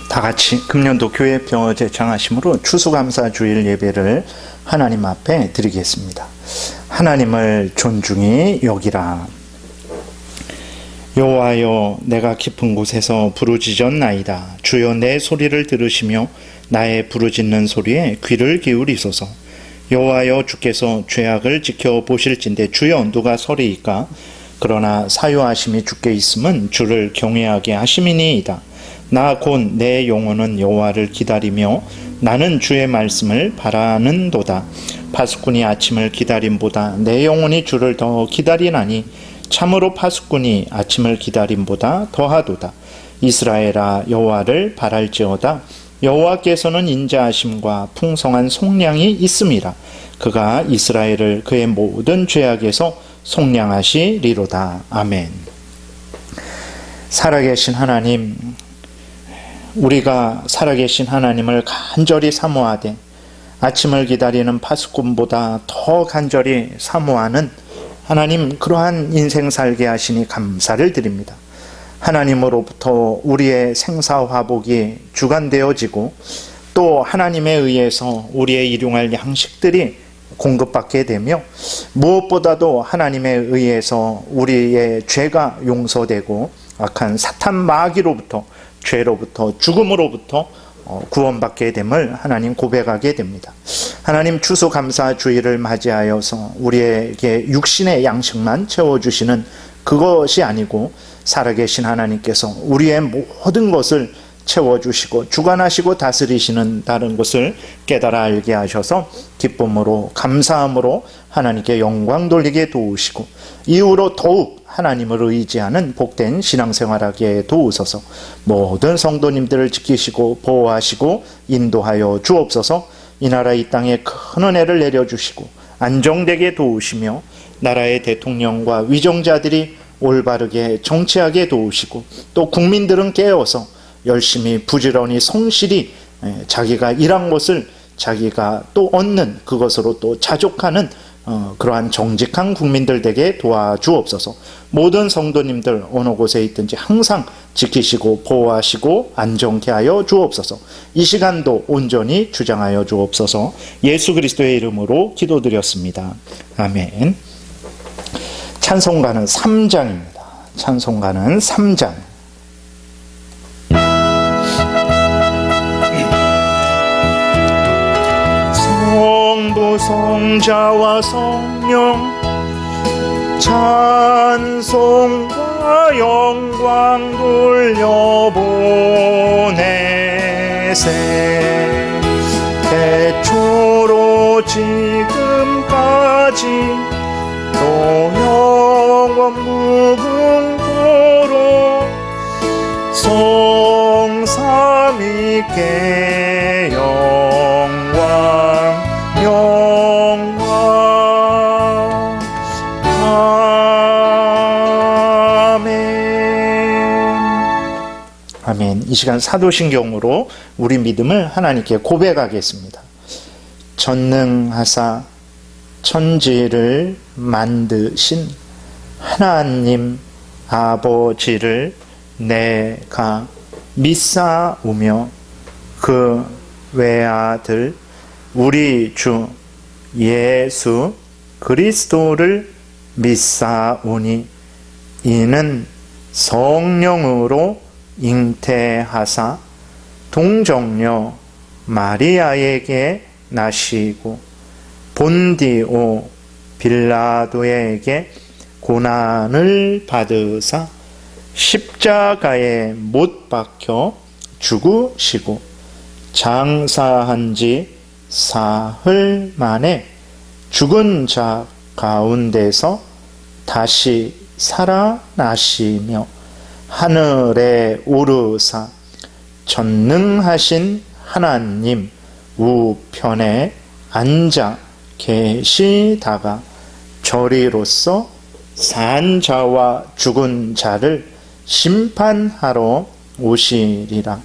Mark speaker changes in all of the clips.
Speaker 1: 다 같이 금년도 교회표 제창하심으로 추수감사주일 예배를 하나님 앞에 드리겠습니다. 하나님을 존중히 여기라. 여호와여, 내가 깊은 곳에서 부르짖었나이다. 주여, 내 소리를 들으시며 나의 부르짖는 소리에 귀를 기울이소서. 여호와여, 주께서 죄악을 지켜보실진대 주여, 누가 서리이까? 그러나 사유하심이 주께 있음은 주를 경외하게 하심이니이다. 나 곧 내 영혼은 여호와를 기다리며 나는 주의 말씀을 바라는도다. 파수꾼이 아침을 기다림보다 내 영혼이 주를 더 기다리나니 참으로 파수꾼이 아침을 기다림보다 더하도다. 이스라엘아, 여호와를 바랄지어다. 여호와께서는 인자하심과 풍성한 속량이 있음이라. 그가 이스라엘을 그의 모든 죄악에서 속량하시리로다. 아멘. 살아계신 하나님, 우리가 살아계신 하나님을 간절히 사모하되 아침을 기다리는 파수꾼보다 더 간절히 사모하는 하나님, 그러한 인생 살게 하시니 감사를 드립니다. 하나님으로부터 우리의 생사화복이 주관되어지고 또 하나님에 의해서 우리의 일용할 양식들이 공급받게 되며 무엇보다도 하나님에 의해서 우리의 죄가 용서되고 악한 사탄 마귀로부터, 죄로부터, 죽음으로부터 구원받게 됨을 하나님 고백하게 됩니다. 하나님, 추수감사주일을 맞이하여서 우리에게 육신의 양식만 채워주시는 그것이 아니고 살아계신 하나님께서 우리의 모든 것을 채워주시고 주관하시고 다스리시는 다른 것을 깨달아 알게 하셔서 기쁨으로 감사함으로 하나님께 영광 돌리게 도우시고 이후로 더욱 하나님을 의지하는 복된 신앙생활하게 도우소서. 모든 성도님들을 지키시고 보호하시고 인도하여 주옵소서. 이 나라 이 땅에 큰 은혜를 내려주시고 안정되게 도우시며 나라의 대통령과 위정자들이 올바르게 정치하게 도우시고 또 국민들은 깨어서 열심히 부지런히 성실히 자기가 일한 것을 자기가 또 얻는 그것으로 또 자족하는 그러한 정직한 국민들 되게 도와주옵소서. 모든 성도님들 어느 곳에 있든지 항상 지키시고 보호하시고 안정케 하여 주옵소서. 이 시간도 온전히 주장하여 주옵소서. 예수 그리스도의 이름으로 기도드렸습니다. 아멘. 찬송가는 3장입니다. 찬송가는 3장. 성부, 성자와 성령 찬송과 영광 돌려보내세. 태초로 지금까지 또 영원 무궁토록 성삼위께 영광 영광. 아멘. 아멘. 이 시간 사도신경으로 우리 믿음을 하나님께 고백하겠습니다. 전능하사 천지를 만드신 하나님 아버지를 내가 믿사오며 그 외아들 우리 주 예수 그리스도를 믿사오니 이는 성령으로 잉태하사 동정녀 마리아에게 나시고 본디오 빌라도에게 고난을 받으사 십자가에 못 박혀 죽으시고 장사한 지 사흘 만에 죽은 자 가운데서 다시 살아나시며 하늘에 오르사 전능하신 하나님 우편에 앉아 계시다가 저리로서 산 자와 죽은 자를 심판하러 오시리라.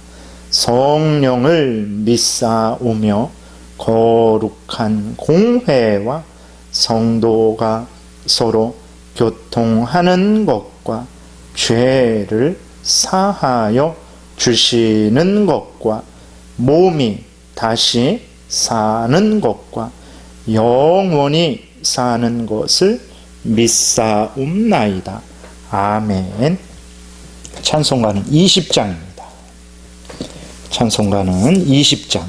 Speaker 1: 성령을 믿사오며 거룩한 공회와 성도가 서로 교통하는 것과 죄를 사하여 주시는 것과 몸이 다시 사는 것과 영원히 사는 것을 믿사옵나이다. 아멘. 찬송가는 20장입니다. 찬송가는 20장.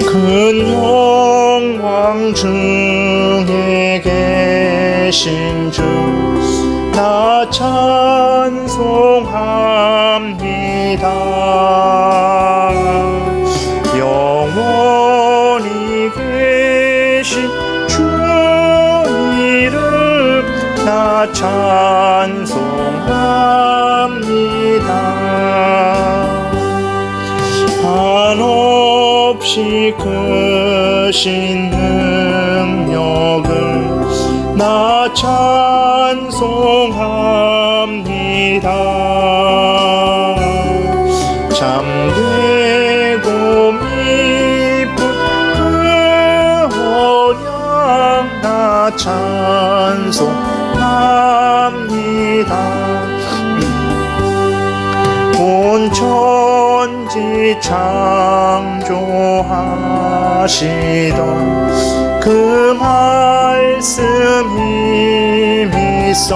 Speaker 1: 큰 영광 중에 계신 주 나 찬송합니다. 영원히 계신 주 이름 나 찬송합니다. 한없이 크신 능력을 나 찬송합니다. 잠되고 미쁜 그 언약 나 찬송합니다. 온 천지 창조하시던 그 말씀 힘이 있어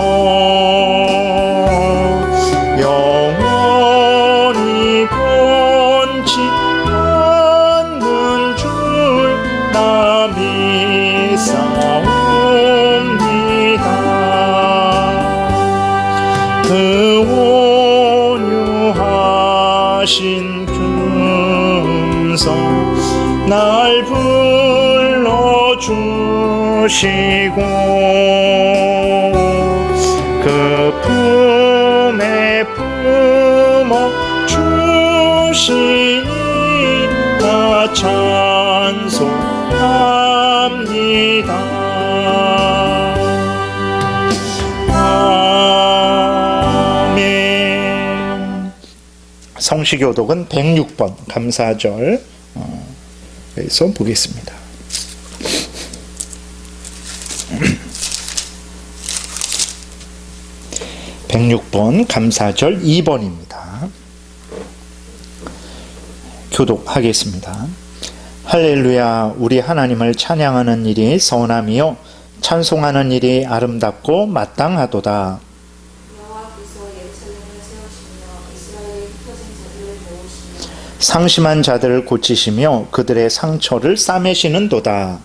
Speaker 1: 영원히 변치 않는 줄 나 믿사옵니다. 그 온유하신 금성 날 불러주시고 그 품에 품어주시니 나 찬송합니다. 아멘. 성시교독은 106번 감사절 에서 보겠습니다. (106번) 감사절 2번입니다. 교독하겠습니다. 할렐루야. 우리 하나님을 찬양하는 일이 선함이요 찬송하는 일이 아름답고 마땅하도다. 상심한 자들을 고치시며 그들의 상처를 싸매시는도다.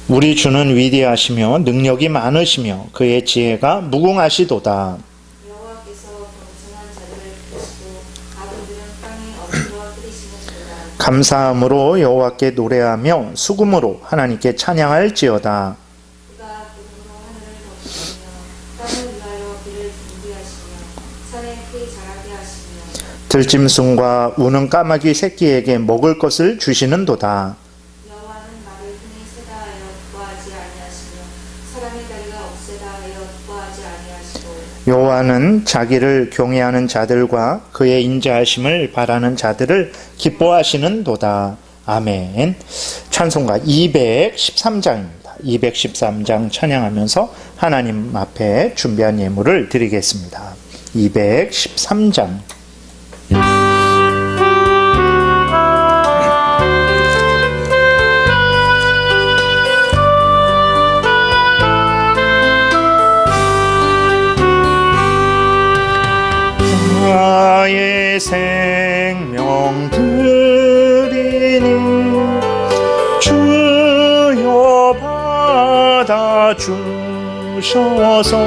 Speaker 1: 우리 주는 위대하시며 능력이 많으시며 그의 지혜가 무궁하시도다. 감사함으로 여호와께 노래하며 수금으로 하나님께 찬양할지어다. 들짐승과 우는 까마귀 새끼에게 먹을 것을 주시는도다.
Speaker 2: 여호와는 말을 흔히 세다 하여 구하지 아니하시며 사람의 다리가 없애다 하여 구하지 아니하시고
Speaker 1: 여호와는 자기를 경외하는 자들과 그의 인자하심을 바라는 자들을 기뻐하시는도다. 아멘. 찬송가 213장입니다. 213장 찬양하면서 하나님 앞에 준비한 예물을 드리겠습니다. 213장. 나의 생명 드리니 주여 받아주셔서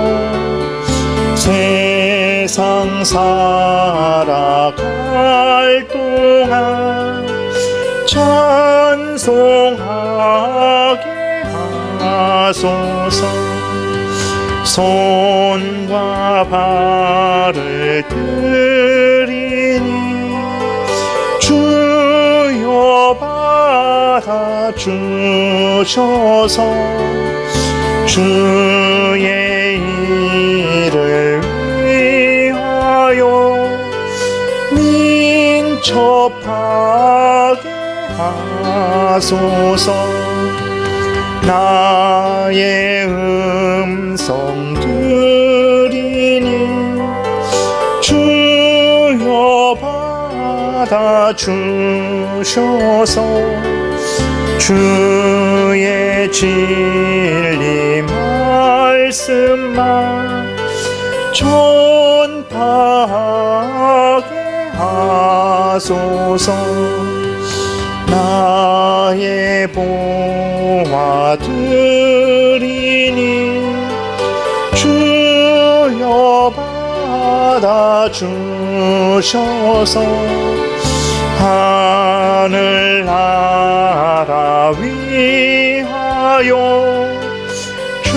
Speaker 1: 세상 살아갈 동안 찬송하게 하소서. 손과 발을 드리니 주여 받아주셔서 받아주셔서 주의 일을 위하여 민첩하게 하소서. 나의 음성 들이니 주여 받아주셔서 주의 진리 말씀만 전파하게 하소서. 나의 보아들이니 주여 받아주셔서 하늘나라 위하여 주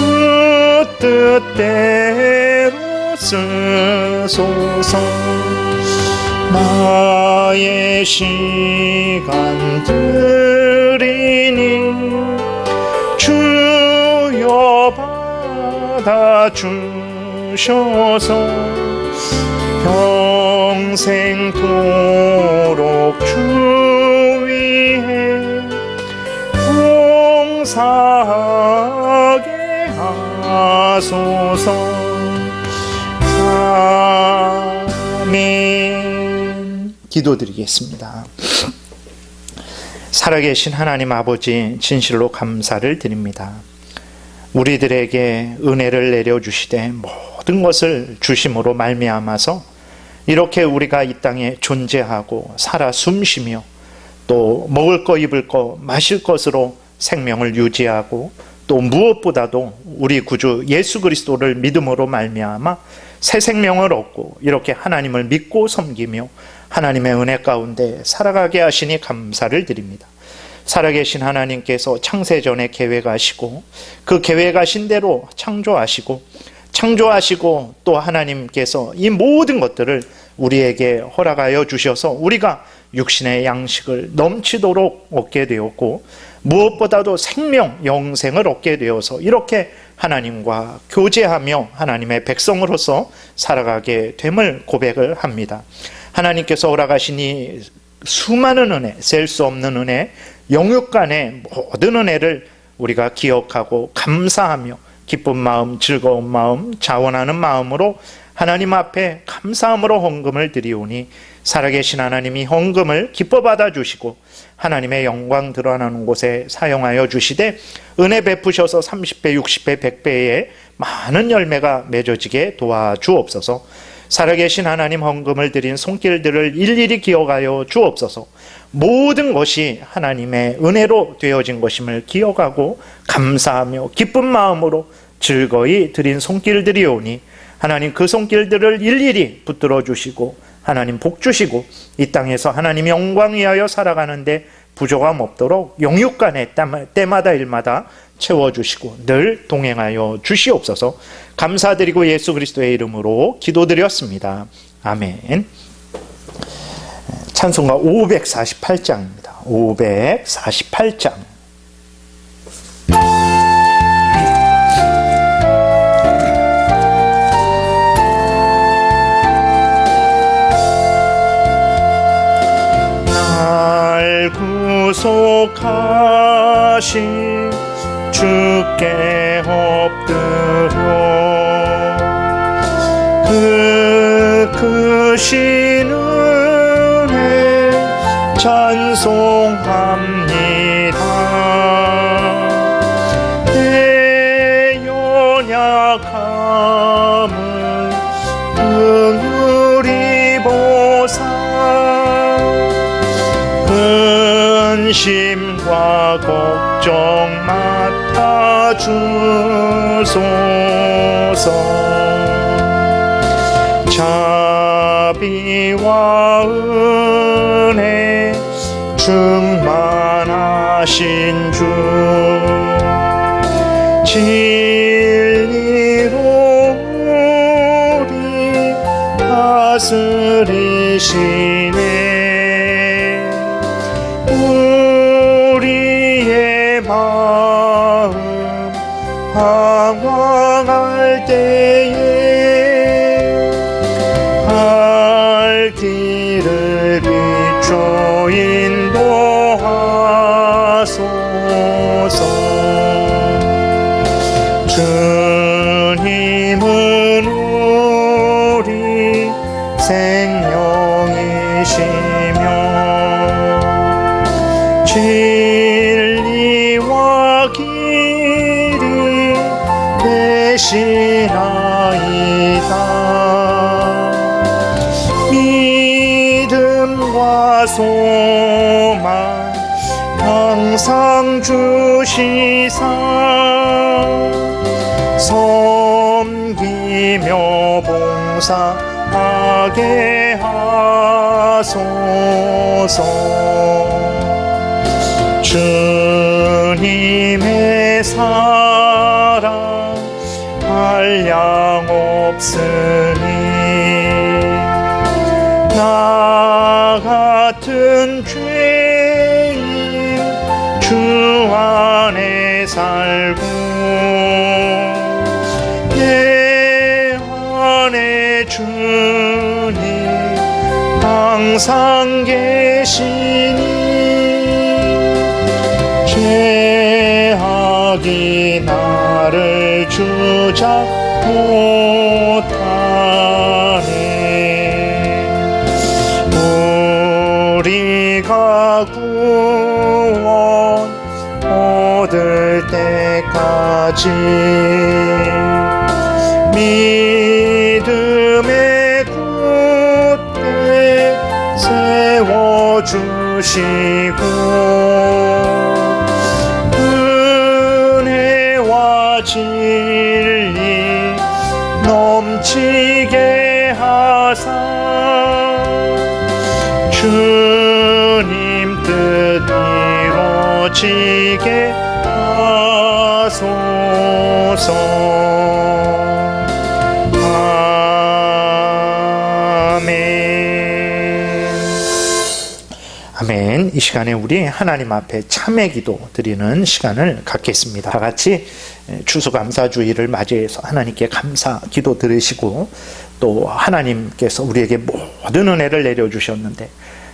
Speaker 1: 뜻대로 쓰소서. 나의 시간들이니 주여 받아주셔서 평생토록 주 위에 봉사하게 하소서. 아멘. 기도드리겠습니다. 살아계신 하나님 아버지, 진실로 감사를 드립니다. 우리들에게 은혜를 내려주시되 모든 것을 주심으로 말미암아서 이렇게 우리가 이 땅에 존재하고 살아 숨쉬며 또 먹을 거 입을 거 마실 것으로 생명을 유지하고 또 무엇보다도 우리 구주 예수 그리스도를 믿음으로 말미암아 새 생명을 얻고 이렇게 하나님을 믿고 섬기며 하나님의 은혜 가운데 살아가게 하시니 감사를 드립니다. 살아계신 하나님께서 창세전에 계획하시고 그 계획하신 대로 창조하시고 또 하나님께서 이 모든 것들을 우리에게 허락하여 주셔서 우리가 육신의 양식을 넘치도록 얻게 되었고 무엇보다도 생명, 영생을 얻게 되어서 이렇게 하나님과 교제하며 하나님의 백성으로서 살아가게 됨을 고백을 합니다. 하나님께서 허락하신 이 수많은 은혜, 셀 수 없는 은혜, 영육간의 모든 은혜를 우리가 기억하고 감사하며 기쁜 마음, 즐거운 마음, 자원하는 마음으로 하나님 앞에 감사함으로 헌금을 드리오니 살아계신 하나님이 헌금을 기뻐 받아주시고 하나님의 영광 드러나는 곳에 사용하여 주시되 은혜 베푸셔서 30배, 60배, 100배의 많은 열매가 맺어지게 도와주옵소서. 살아계신 하나님 헌금을 드린 손길들을 일일이 기억하여 주옵소서. 모든 것이 하나님의 은혜로 되어진 것임을 기억하고 감사하며 기쁜 마음으로 즐거이 드린 손길들이오니 하나님 그 손길들을 일일이 붙들어 주시고 하나님 복 주시고 이 땅에서 하나님 영광 위하여 살아가는데 부족함 없도록 영육간에 때마다 일마다 채워주시고 늘 동행하여 주시옵소서. 감사드리고 예수 그리스도의 이름으로 기도드렸습니다. 아멘. 찬송가 548장입니다. 548장. 날 구속하신 주께 엎드려 그 크신 은혜 찬송합니다. 내 연약함을 긍휼히 보사 근심과 걱정 맡아주소서. 자비와 은혜 충만하신 주 진리로 우리 다스리시네. 우리 마음 방황할 때에 갈 길을 비춰 인도하소서. 주님은 우리 생명이시며 진리와 길이 되시나이다. 믿음과 소망 항상 주시사 섬기며 봉사하게 하소서. 주님의 사랑 한량없으니 나 같은 죄인 주 안에 살고 내 안에 주님 항상 계시니 죄악이 나를 주작 못하네. 우리가 구원 얻을 때까지 믿음의 굳게 세워주시고 은혜와 진리 넘치게 하사 주님 뜻 이루어지게 하소서. 아멘. 아멘. 이 시간에 우리 하나님 앞에 참회 기도 드리는 시간을 갖겠습니다. 다 같이 추수감사주의를 맞이해서 하나님께 감사 기도 드리시고 또 하나님께서 우리에게 모든 은혜를 내려주셨는데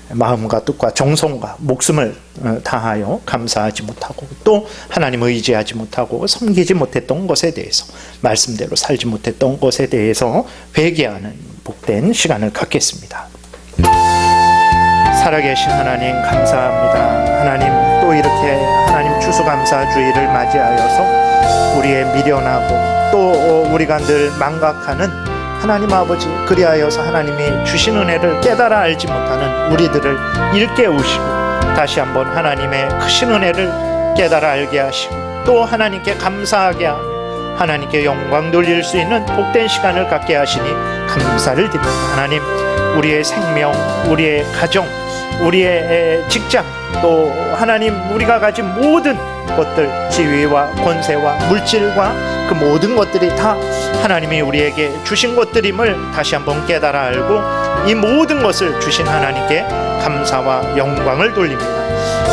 Speaker 1: 마음과 뜻과 정성과 목숨을 다하여 감사하지 못하고 또 하나님을 의지하지 못하고 섬기지 못했던 것에 대해서 말씀대로 살지 못했던 것에 대해서 회개하는 복된 시간을 갖겠습니다. 살아계신 하나님 감사합니다. 하나님 또 이렇게 하나님 추수감사주의를 맞이하여서 우리의 미련하고 또 우리가 늘 망각하는 하나님 아버지 그리하여서 하나님이 주신 은혜를 깨달아 알지 못하는 우리들을 일깨우시고 다시 한번 하나님의 크신 은혜를 깨달아 알게 하시고 또 하나님께 감사하게 하며 하나님께 영광 돌릴 수 있는 복된 시간을 갖게 하시니 감사를 드립니다. 하나님 우리의 생명, 우리의 가정, 우리의 직장 또 하나님 우리가 가진 모든 것들 지위와 권세와 물질과 그 모든 것들이 다 하나님이 우리에게 주신 것들임을 다시 한번 깨달아 알고 이 모든 것을 주신 하나님께 감사와 영광을 돌립니다.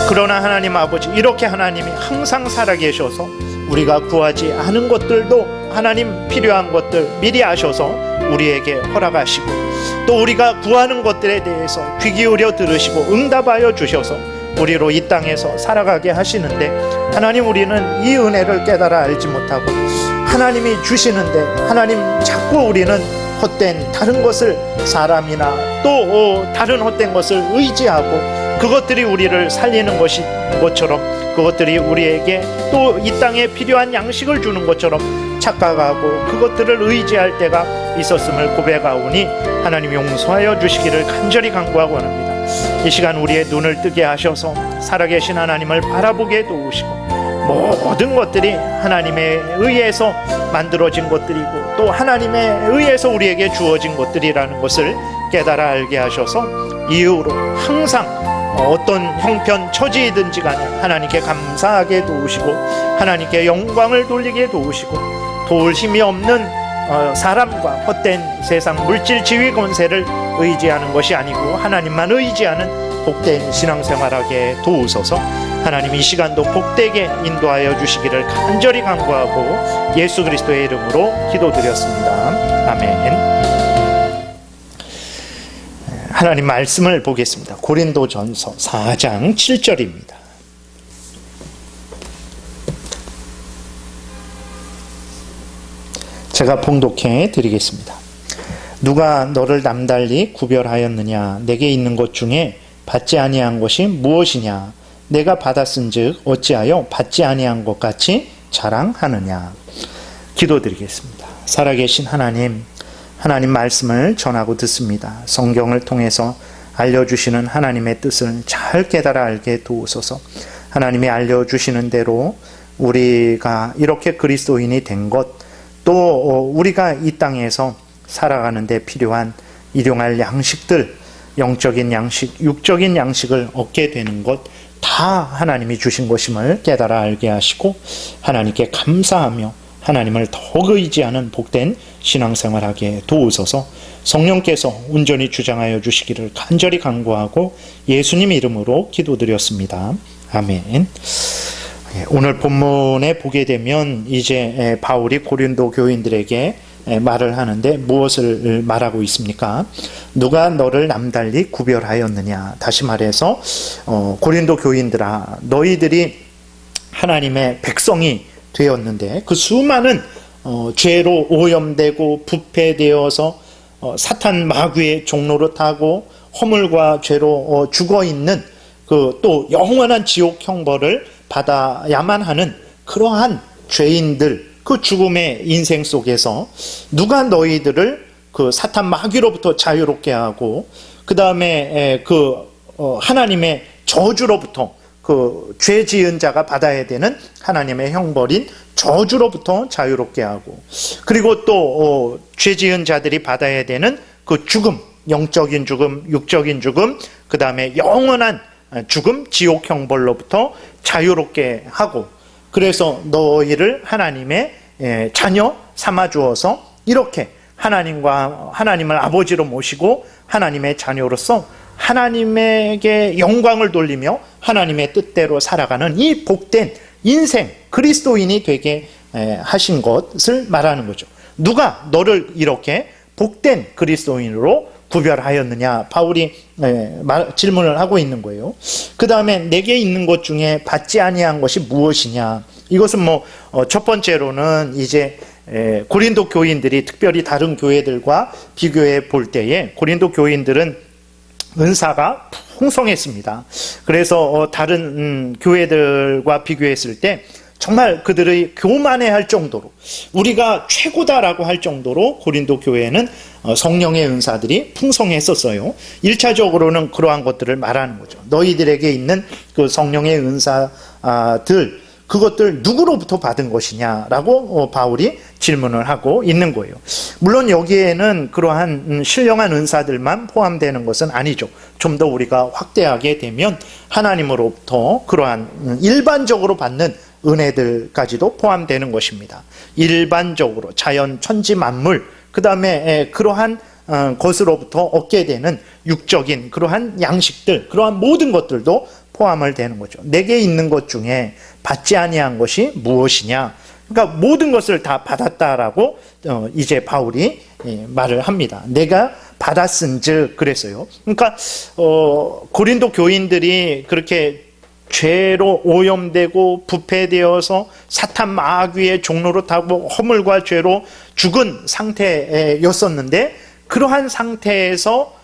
Speaker 1: 그러나 하나님 아버지 이렇게 하나님이 항상 살아계셔서 우리가 구하지 않은 것들도 하나님 필요한 것들 미리 아셔서 우리에게 허락하시고 또 우리가 구하는 것들에 대해서 귀 기울여 들으시고 응답하여 주셔서 우리로 이 땅에서 살아가게 하시는데 하나님 우리는 이 은혜를 깨달아 알지 못하고 하나님이 주시는데 하나님 자꾸 우리는 헛된 다른 것을 사람이나 또 다른 헛된 것을 의지하고 그것들이 우리를 살리는 것처럼 그것들이 우리에게 또 이 땅에 필요한 양식을 주는 것처럼 착각하고 그것들을 의지할 때가 있었음을 고백하오니 하나님 용서하여 주시기를 간절히 간구하고 합니다. 이 시간 우리의 눈을 뜨게 하셔서 살아계신 하나님을 바라보게 도우시고 모든 것들이 하나님에 의해서 만들어진 것들이고 또 하나님에 의해서 우리에게 주어진 것들이라는 것을 깨달아 알게 하셔서 이후로 항상 어떤 형편 처지이든지 간에 하나님께 감사하게 도우시고 하나님께 영광을 돌리게 도우시고 도울 힘이 없는 사람과 헛된 세상 물질 지위 권세를 의지하는 것이 아니고 하나님만 의지하는 복된 신앙생활하게 도우소서. 하나님 이 시간도 복되게 인도하여 주시기를 간절히 간구하고 예수 그리스도의 이름으로 기도드렸습니다. 아멘. 하나님 말씀을 보겠습니다. 고린도전서 4장 7절입니다. 제가 봉독해 드리겠습니다. 누가 너를 남달리 구별하였느냐? 내게 있는 것 중에 받지 아니한 것이 무엇이냐? 내가 받았은즉 어찌하여 받지 아니한 것 같이 자랑하느냐? 기도드리겠습니다. 살아계신 하나님, 하나님 말씀을 전하고 듣습니다. 성경을 통해서 알려주시는 하나님의 뜻을 잘 깨달아 알게 도우소서. 하나님이 알려주시는 대로 우리가 이렇게 그리스도인이 된 것, 또 우리가 이 땅에서 살아가는 데 필요한 일용할 양식들, 영적인 양식, 육적인 양식을 얻게 되는 것 다 하나님이 주신 것임을 깨달아 알게 하시고 하나님께 감사하며 하나님을 더욱 의지하는 복된 신앙생활하게 도우소서. 성령께서 온전히 주장하여 주시기를 간절히 간구하고 예수님 이름으로 기도드렸습니다. 아멘. 오늘 본문에 보게 되면 이제 바울이 고린도 교인들에게 말을 하는데 무엇을 말하고 있습니까? 누가 너를 남달리 구별하였느냐? 다시 말해서 고린도 교인들아, 너희들이 하나님의 백성이 되었는데 그 수많은 죄로 오염되고 부패되어서 사탄 마귀의 종로로 타고 허물과 죄로 죽어있는 그 또 영원한 지옥 형벌을 받아야만 하는 그러한 죄인들, 그 죽음의 인생 속에서 누가 너희들을 그 사탄 마귀로부터 자유롭게 하고 그 다음에 하나님의 저주로부터 그 죄 지은 자가 받아야 되는 하나님의 형벌인 저주로부터 자유롭게 하고 그리고 또 죄 지은 자들이 받아야 되는 그 죽음, 영적인 죽음, 육적인 죽음, 그 다음에 영원한 죽음, 지옥 형벌로부터 자유롭게 하고 그래서 너희를 하나님의 자녀 삼아 주어서 이렇게 하나님을 아버지로 모시고 하나님의 자녀로서 하나님에게 영광을 돌리며 하나님의 뜻대로 살아가는 이 복된 인생 그리스도인이 되게 하신 것을 말하는 거죠. 누가 너를 이렇게 복된 그리스도인으로 구별하였느냐? 바울이 질문을 하고 있는 거예요. 그 다음에 내게 있는 것 중에 받지 아니한 것이 무엇이냐? 이것은 첫 번째로는 이제 고린도 교인들이 특별히 다른 교회들과 비교해 볼 때에 고린도 교인들은 은사가 풍성했습니다. 그래서 다른 교회들과 비교했을 때 정말 그들의 교만해할 정도로 우리가 최고다라고 할 정도로 고린도 교회는 성령의 은사들이 풍성했었어요. 1차적으로는 그러한 것들을 말하는 거죠. 너희들에게 있는 그 성령의 은사들 그것들 누구로부터 받은 것이냐라고 바울이 질문을 하고 있는 거예요. 물론 여기에는 그러한 신령한 은사들만 포함되는 것은 아니죠. 좀 더 우리가 확대하게 되면 하나님으로부터 그러한 일반적으로 받는 은혜들까지도 포함되는 것입니다. 일반적으로 자연 천지 만물 그 다음에 그러한 것으로부터 얻게 되는 육적인 그러한 양식들 그러한 모든 것들도 포함을 되는 거죠. 내게 있는 것 중에 받지 아니한 것이 무엇이냐? 그러니까 모든 것을 다 받았다라고 이제 바울이 말을 합니다. 내가 받았은즉 그랬어요. 그러니까 고린도 교인들이 그렇게 죄로 오염되고 부패되어서 사탄 마귀의 종로로 타고 허물과 죄로 죽은 상태였었는데 그러한 상태에서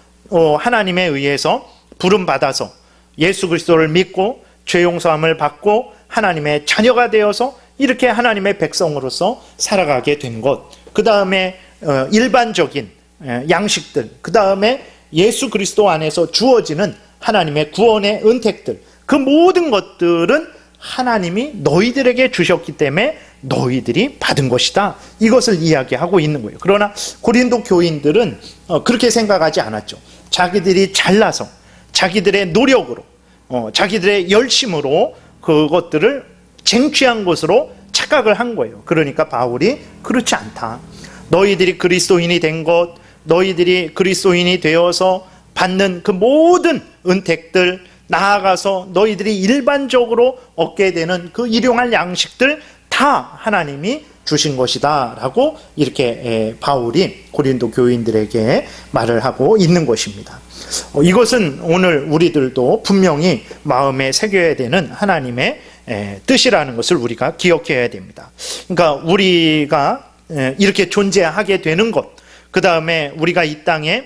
Speaker 1: 하나님에 의해서 부름받아서 예수 그리스도를 믿고 죄 용서함을 받고 하나님의 자녀가 되어서 이렇게 하나님의 백성으로서 살아가게 된 것, 그 다음에 일반적인 양식들, 그 다음에 예수 그리스도 안에서 주어지는 하나님의 구원의 은택들, 그 모든 것들은 하나님이 너희들에게 주셨기 때문에 너희들이 받은 것이다. 이것을 이야기하고 있는 거예요. 그러나 고린도 교인들은 그렇게 생각하지 않았죠. 자기들이 잘나서 자기들의 노력으로 자기들의 열심으로 그것들을 쟁취한 것으로 착각을 한 거예요. 그러니까 바울이 그렇지 않다. 너희들이 그리스도인이 된 것, 너희들이 그리스도인이 되어서 받는 그 모든 은택들, 나아가서 너희들이 일반적으로 얻게 되는 그 일용할 양식들 다 하나님이 주신 것이다 라고 이렇게 바울이 고린도 교인들에게 말을 하고 있는 것입니다. 이것은 오늘 우리들도 분명히 마음에 새겨야 되는 하나님의 뜻이라는 것을 우리가 기억해야 됩니다. 그러니까 우리가 이렇게 존재하게 되는 것, 그 다음에 우리가 이 땅에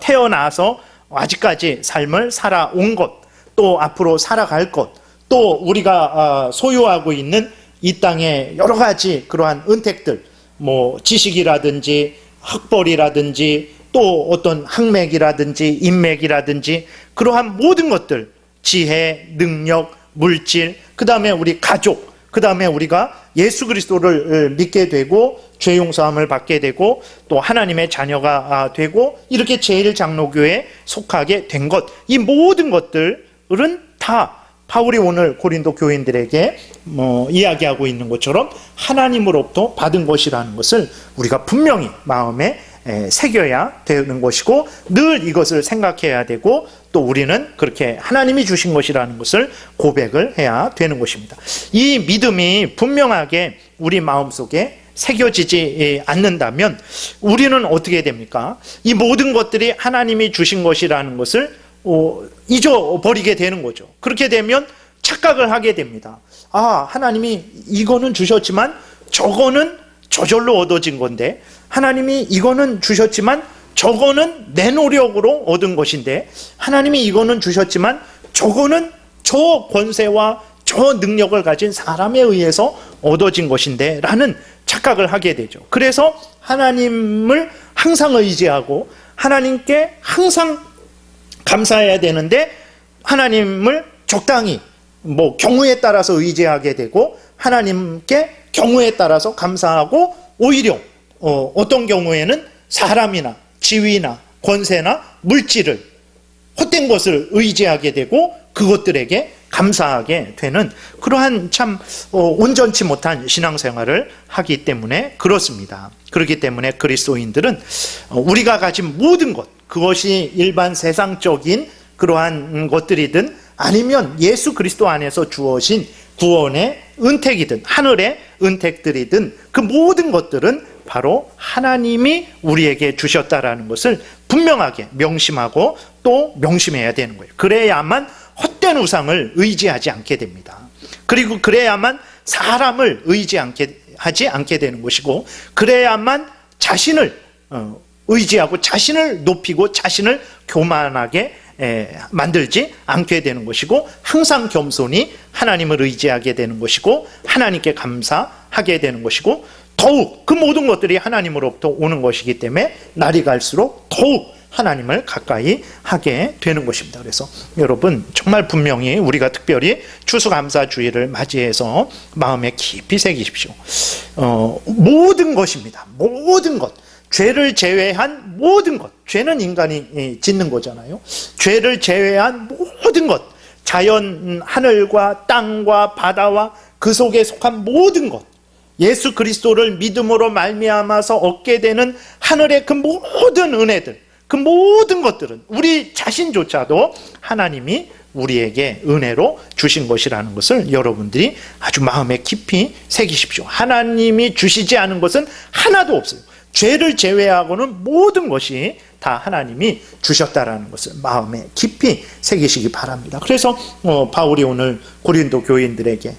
Speaker 1: 태어나서 아직까지 삶을 살아온 것, 또 앞으로 살아갈 것, 또 우리가 소유하고 있는 이 땅의 여러 가지 그러한 은택들, 뭐 지식이라든지 학벌이라든지 또 어떤 학맥이라든지 인맥이라든지 그러한 모든 것들, 지혜, 능력, 물질, 그 다음에 우리 가족, 그 다음에 우리가 예수 그리스도를 믿게 되고 죄 용서함을 받게 되고 또 하나님의 자녀가 되고 이렇게 제1장로교에 속하게 된 것, 이 모든 것들은 다 바울이 오늘 고린도 교인들에게 이야기하고 있는 것처럼 하나님으로부터 받은 것이라는 것을 우리가 분명히 마음에 새겨야 되는 것이고 늘 이것을 생각해야 되고 또 우리는 그렇게 하나님이 주신 것이라는 것을 고백을 해야 되는 것입니다. 이 믿음이 분명하게 우리 마음속에 새겨지지 않는다면 우리는 어떻게 됩니까? 이 모든 것들이 하나님이 주신 것이라는 것을 잊어버리게 되는 거죠. 그렇게 되면 착각을 하게 됩니다. 아, 하나님이 이거는 주셨지만 저거는 저절로 얻어진 건데, 하나님이 이거는 주셨지만 저거는 내 노력으로 얻은 것인데, 하나님이 이거는 주셨지만 저거는 저 권세와 저 능력을 가진 사람에 의해서 얻어진 것인데 라는 착각을 하게 되죠. 그래서 하나님을 항상 의지하고 하나님께 항상 감사해야 되는데 하나님을 적당히 경우에 따라서 의지하게 되고 하나님께 경우에 따라서 감사하고 오히려 어떤 경우에는 사람이나 지위나 권세나 물질을 헛된 것을 의지하게 되고 그것들에게 감사하게 되는 그러한 참 온전치 못한 신앙생활을 하기 때문에 그렇습니다. 그렇기 때문에 그리스도인들은 우리가 가진 모든 것, 그것이 일반 세상적인 그러한 것들이든 아니면 예수 그리스도 안에서 주어진 구원의 은택이든 하늘의 은택들이든 그 모든 것들은 바로 하나님이 우리에게 주셨다라는 것을 분명하게 명심하고 또 명심해야 되는 거예요. 그래야만 헛된 우상을 의지하지 않게 됩니다. 그리고 그래야만 사람을 의지하지 않게 되는 것이고, 그래야만 자신을 의지하고 자신을 높이고 자신을 교만하게 만들지 않게 되는 것이고, 항상 겸손히 하나님을 의지하게 되는 것이고 하나님께 감사하게 되는 것이고, 더욱 그 모든 것들이 하나님으로부터 오는 것이기 때문에 날이 갈수록 더욱 하나님을 가까이 하게 되는 것입니다. 그래서 여러분 정말 분명히 우리가 특별히 추수감사주의를 맞이해서 마음에 깊이 새기십시오. 모든 것입니다. 모든 것, 죄를 제외한 모든 것, 죄는 인간이 짓는 거잖아요. 죄를 제외한 모든 것, 자연, 하늘과 땅과 바다와 그 속에 속한 모든 것, 예수 그리스도를 믿음으로 말미암아서 얻게 되는 하늘의 그 모든 은혜들, 그 모든 것들은 우리 자신조차도 하나님이 우리에게 은혜로 주신 것이라는 것을 여러분들이 아주 마음에 깊이 새기십시오. 하나님이 주시지 않은 것은 하나도 없어요. 죄를 제외하고는 모든 것이 다 하나님이 주셨다라는 것을 마음에 깊이 새기시기 바랍니다. 그래서 바울이 오늘 고린도 교인들에게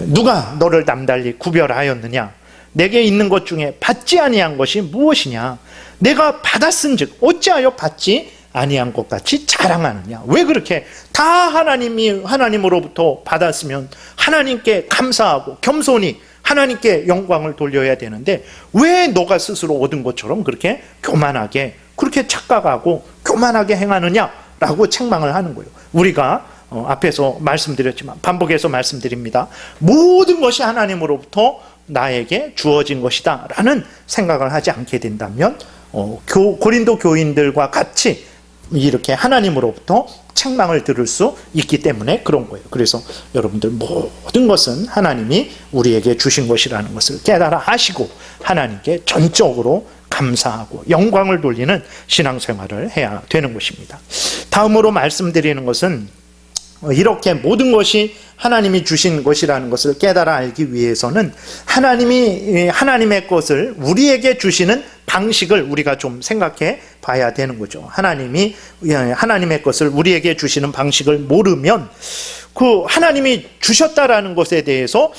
Speaker 1: 누가 너를 남달리 구별하였느냐? 내게 있는 것 중에 받지 아니한 것이 무엇이냐? 내가 받았은즉 어찌하여 받지 아니한 것 같이 자랑하느냐? 왜 그렇게 다 하나님으로부터 받았으면 하나님께 감사하고 겸손히 하나님께 영광을 돌려야 되는데 왜 너가 스스로 얻은 것처럼 그렇게 교만하게, 그렇게 착각하고 교만하게 행하느냐라고 책망을 하는 거예요. 우리가 앞에서 말씀드렸지만 반복해서 말씀드립니다. 모든 것이 하나님으로부터 나에게 주어진 것이다 라는 생각을 하지 않게 된다면 고린도 교인들과 같이 이렇게 하나님으로부터 책망을 들을 수 있기 때문에 그런 거예요. 그래서 여러분들 모든 것은 하나님이 우리에게 주신 것이라는 것을 깨달아 하시고 하나님께 전적으로 감사하고 영광을 돌리는 신앙생활을 해야 되는 것입니다. 다음으로 말씀드리는 것은 이렇게 모든 것이 하나님이 주신 것이라는 것을 깨달아 알기 위해서는 하나님이 하나님의 것을 우리에게 주시는 방식을 우리가 좀 생각해 봐야 되는 거죠. 하나님이 하나님의 것을 우리에게 주시는 방식을 모르면 그 하나님이 주셨다라는 것에 대해서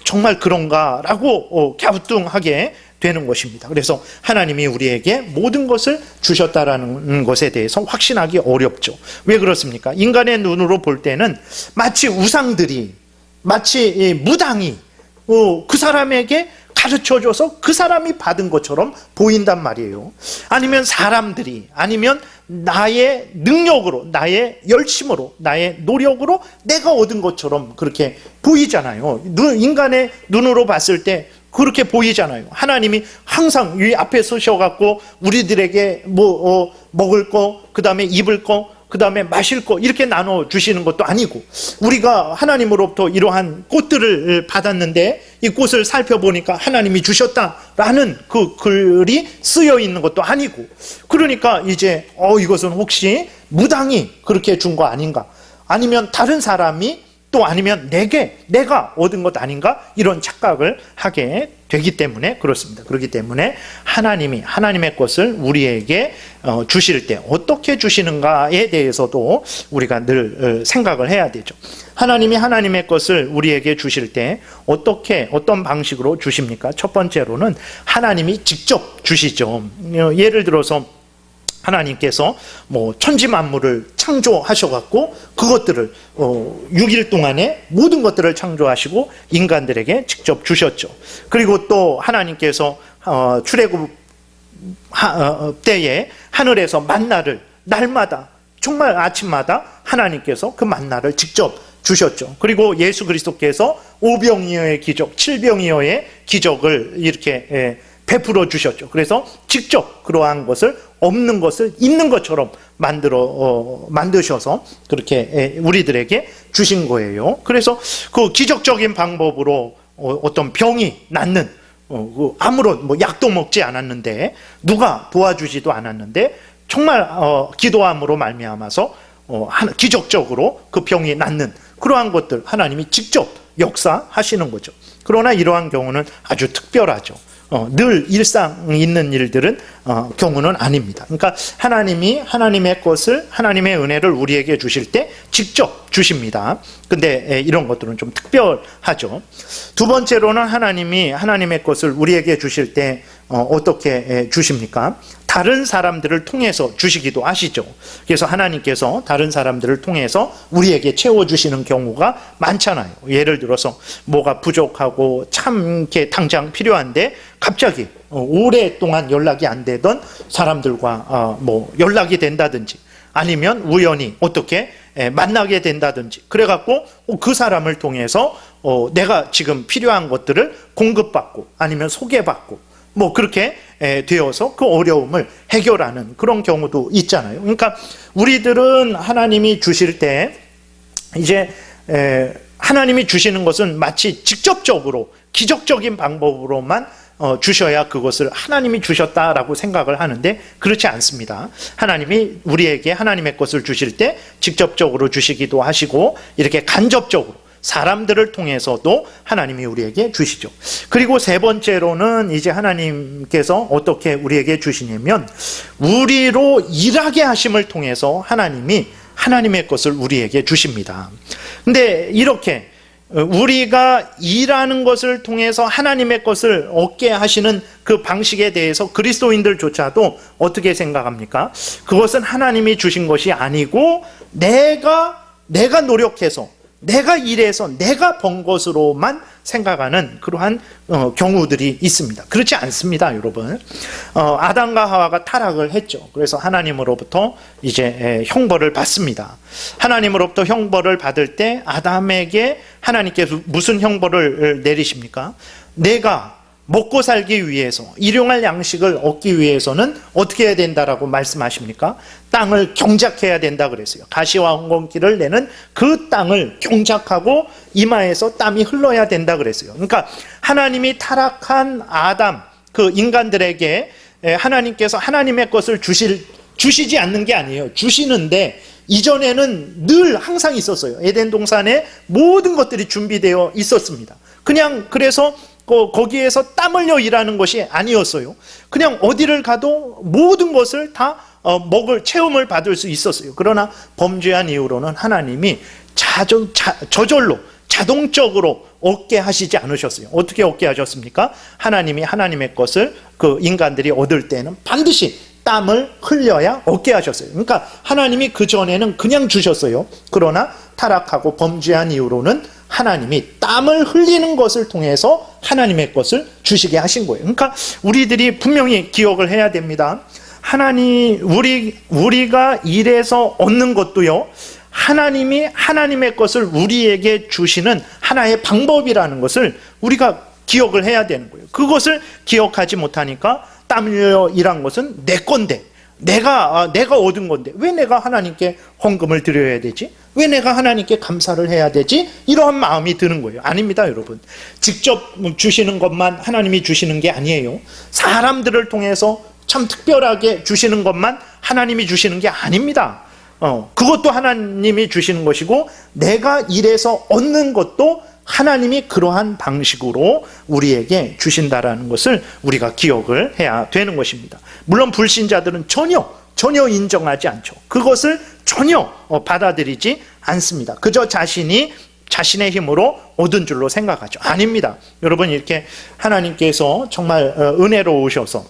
Speaker 1: 정말 그런가라고 갸우뚱하게 되는 것입니다. 그래서 하나님이 우리에게 모든 것을 주셨다라는 것에 대해서 확신하기 어렵죠. 왜 그렇습니까? 인간의 눈으로 볼 때는 마치 우상들이 마치 무당이 그 사람에게 가르쳐줘서 그 사람이 받은 것처럼 보인단 말이에요. 아니면 사람들이, 아니면 나의 능력으로, 나의 열심으로, 나의 노력으로 내가 얻은 것처럼 그렇게 보이잖아요. 인간의 눈으로 봤을 때 그렇게 보이잖아요. 하나님이 항상 이 앞에 서셔갖고 우리들에게 먹을 거, 그 다음에 입을 거, 그 다음에 마실 거 이렇게 나눠주시는 것도 아니고, 우리가 하나님으로부터 이러한 꽃들을 받았는데 이 꽃을 살펴보니까 하나님이 주셨다라는 그 글이 쓰여 있는 것도 아니고, 그러니까 이제 이것은 혹시 무당이 그렇게 준 거 아닌가, 아니면 다른 사람이 또 아니면 내가 얻은 것 아닌가, 이런 착각을 하게 되기 때문에 그렇습니다. 그렇기 때문에 하나님이 하나님의 것을 우리에게 주실 때 어떻게 주시는가에 대해서도 우리가 늘 생각을 해야 되죠. 하나님이 하나님의 것을 우리에게 주실 때 어떤 방식으로 주십니까? 첫 번째로는 하나님이 직접 주시죠. 예를 들어서 하나님께서 천지 만물을 창조하셔갖고 그것들을 6일 동안에 모든 것들을 창조하시고 인간들에게 직접 주셨죠. 그리고 또 하나님께서 출애굽 때에 하늘에서 만나를 날마다, 정말 아침마다 하나님께서 그 만나를 직접 주셨죠. 그리고 예수 그리스도께서 오병이어의 기적, 칠병이어의 기적을 이렇게 베풀어 주셨죠. 그래서 직접 그러한 것을, 없는 것을 있는 것처럼 만드셔서 그렇게 우리들에게 주신 거예요. 그래서 그 기적적인 방법으로 어떤 병이 낫는, 아무런 약도 먹지 않았는데, 누가 도와주지도 않았는데 정말 기도함으로 말미암아서 기적적으로 그 병이 낫는 그러한 것들 하나님이 직접 역사하시는 거죠. 그러나 이러한 경우는 아주 특별하죠. 늘 일상 있는 일들은 경우는 아닙니다. 그러니까 하나님이 하나님의 것을, 하나님의 은혜를 우리에게 주실 때 직접 주십니다. 근데 이런 것들은 좀 특별하죠. 두 번째로는 하나님이 하나님의 것을 우리에게 주실 때 어떻게 주십니까? 다른 사람들을 통해서 주시기도 하시죠. 그래서 하나님께서 다른 사람들을 통해서 우리에게 채워주시는 경우가 많잖아요. 예를 들어서 뭐가 부족하고 참 이렇게 당장 필요한데 갑자기 오랫동안 연락이 안 되던 사람들과 연락이 된다든지, 아니면 우연히 어떻게 만나게 된다든지, 그래갖고 그 사람을 통해서 내가 지금 필요한 것들을 공급받고 아니면 소개받고 그렇게 되어서 그 어려움을 해결하는 그런 경우도 있잖아요. 그러니까 우리들은 하나님이 주실 때 이제 하나님이 주시는 것은 마치 직접적으로 기적적인 방법으로만 주셔야 그것을 하나님이 주셨다라고 생각을 하는데 그렇지 않습니다. 하나님이 우리에게 하나님의 것을 주실 때 직접적으로 주시기도 하시고, 이렇게 간접적으로 사람들을 통해서도 하나님이 우리에게 주시죠. 그리고 세 번째로는 이제 하나님께서 어떻게 우리에게 주시냐면, 우리로 일하게 하심을 통해서 하나님이 하나님의 것을 우리에게 주십니다. 근데 이렇게 우리가 일하는 것을 통해서 하나님의 것을 얻게 하시는 그 방식에 대해서 그리스도인들조차도 어떻게 생각합니까? 그것은 하나님이 주신 것이 아니고 내가 노력해서, 내가 일해서 내가 번 것으로만 생각하는 그러한 경우들이 있습니다. 그렇지 않습니다, 여러분. 아담과 하와가 타락을 했죠. 그래서 하나님으로부터 이제 형벌을 받습니다. 하나님으로부터 형벌을 받을 때 아담에게 하나님께서 무슨 형벌을 내리십니까? 내가 먹고 살기 위해서, 일용할 양식을 얻기 위해서는 어떻게 해야 된다라고 말씀하십니까? 땅을 경작해야 된다 그랬어요. 가시와 엉겅퀴를 내는 그 땅을 경작하고 이마에서 땀이 흘러야 된다 그랬어요. 그러니까 하나님이 타락한 아담, 그 인간들에게 하나님께서 하나님의 것을 주시지 않는 게 아니에요. 주시는데 이전에는 늘 항상 있었어요. 에덴 동산에 모든 것들이 준비되어 있었습니다. 그냥 그래서 거기에서 땀 흘려 일하는 것이 아니었어요. 그냥 어디를 가도 모든 것을 다 체험을 받을 수 있었어요. 그러나 범죄한 이후로는 하나님이 저절로 자동적으로 얻게 하시지 않으셨어요. 어떻게 얻게 하셨습니까? 하나님이 하나님의 것을 그 인간들이 얻을 때는 반드시 땀을 흘려야 얻게 하셨어요. 그러니까 하나님이 그전에는 그냥 주셨어요. 그러나 타락하고 범죄한 이후로는 하나님이 땀을 흘리는 것을 통해서 하나님의 것을 주시게 하신 거예요. 그러니까 우리들이 분명히 기억을 해야 됩니다. 우리가 일해서 얻는 것도요, 하나님이 하나님의 것을 우리에게 주시는 하나의 방법이라는 것을 우리가 기억을 해야 되는 거예요. 그것을 기억하지 못하니까 땀 흘려 일한 것은 내 건데, 내가 얻은 건데 왜 내가 하나님께 헌금을 드려야 되지? 왜 내가 하나님께 감사를 해야 되지? 이러한 마음이 드는 거예요. 아닙니다, 여러분. 직접 주시는 것만 하나님이 주시는 게 아니에요. 사람들을 통해서 참 특별하게 주시는 것만 하나님이 주시는 게 아닙니다. 그것도 하나님이 주시는 것이고, 내가 일해서 얻는 것도 하나님이 그러한 방식으로 우리에게 주신다라는 것을 우리가 기억을 해야 되는 것입니다. 물론 불신자들은 전혀 인정하지 않죠. 그것을 전혀 받아들이지 않습니다. 그저 자신의 힘으로 얻은 줄로 생각하죠. 아닙니다. 여러분, 이렇게 하나님께서 정말 은혜로우셔서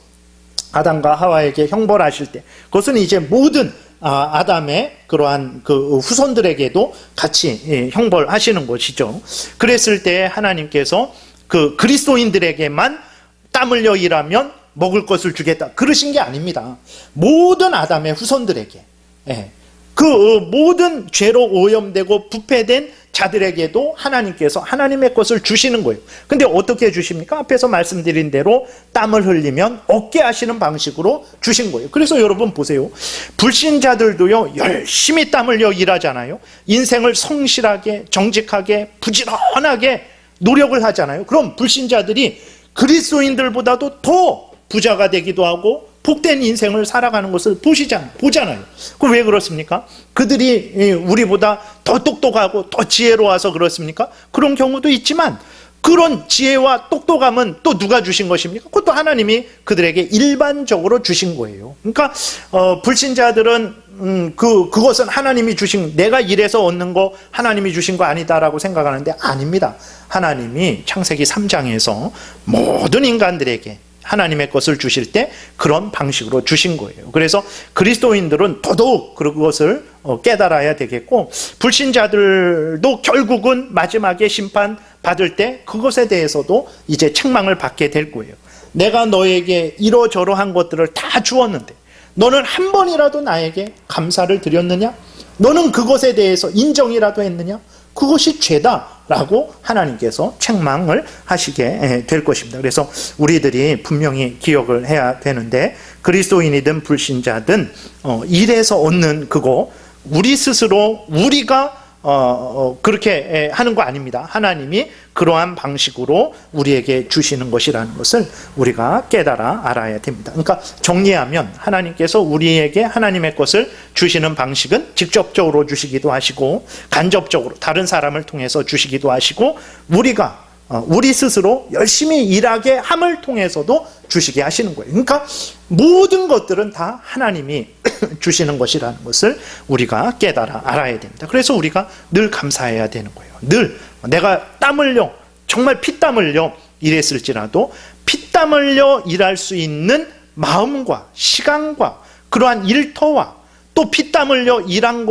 Speaker 1: 아담과 하와에게 형벌하실 때, 그것은 이제 모든 아담의 그러한 그 후손들에게도 같이 형벌하시는 것이죠. 그랬을 때 하나님께서 그 그리스도인들에게만 땀 흘려 일하면 먹을 것을 주겠다, 그러신 게 아닙니다. 모든 아담의 후손들에게, 그 모든 죄로 오염되고 부패된 자들에게도 하나님께서 하나님의 것을 주시는 거예요. 근데 어떻게 주십니까? 앞에서 말씀드린 대로 땀을 흘리면 얻게 하시는 방식으로 주신 거예요. 그래서 여러분 보세요. 불신자들도요, 열심히 땀 흘려 일하잖아요. 인생을 성실하게, 정직하게, 부지런하게 노력을 하잖아요. 그럼 불신자들이 그리스도인들보다도 더 부자가 되기도 하고 복된 인생을 살아가는 것을 보잖아요. 그럼 왜 그렇습니까? 그들이 우리보다 더 똑똑하고 더 지혜로워서 그렇습니까? 그런 경우도 있지만, 그런 지혜와 똑똑함은 또 누가 주신 것입니까? 그것도 하나님이 그들에게 일반적으로 주신 거예요. 그러니까 불신자들은 그것은 하나님이 주신, 내가 일해서 얻는 거 하나님이 주신 거 아니다라고 생각하는데 아닙니다. 하나님이 창세기 3장에서 모든 인간들에게 하나님의 것을 주실 때 그런 방식으로 주신 거예요. 그래서 그리스도인들은 더더욱 그것을 깨달아야 되겠고, 불신자들도 결국은 마지막에 심판 받을 때 그것에 대해서도 이제 책망을 받게 될 거예요. 내가 너에게 이러저러한 것들을 다 주었는데 너는 한 번이라도 나에게 감사를 드렸느냐? 너는 그것에 대해서 인정이라도 했느냐? 그것이 죄다라고 하나님께서 책망을 하시게 될 것입니다. 그래서 우리들이 분명히 기억을 해야 되는데, 그리스도인이든 불신자든 일해서 얻는 그거, 우리 스스로 우리가 그렇게 하는 거 아닙니다. 하나님이 그러한 방식으로 우리에게 주시는 것이라는 것을 우리가 깨달아 알아야 됩니다. 그러니까 정리하면, 하나님께서 우리에게 하나님의 것을 주시는 방식은 직접적으로 주시기도 하시고, 간접적으로 다른 사람을 통해서 주시기도 하시고, 우리 스스로 열심히 일하게 함을 통해서도 주시게 하시는 거예요. 그러니까 모든 것들은 다 하나님이 주시는 것이라는 것을 우리가 깨달아 알아야 됩니다. 그래서 우리가 늘 감사해야 되는 거예요. 늘 내가 땀 흘려, 정말 피땀 흘려 일했을지라도 피땀 흘려 일할 수 있는 마음과 시간과 그러한 일터와 또 피땀 흘려 일한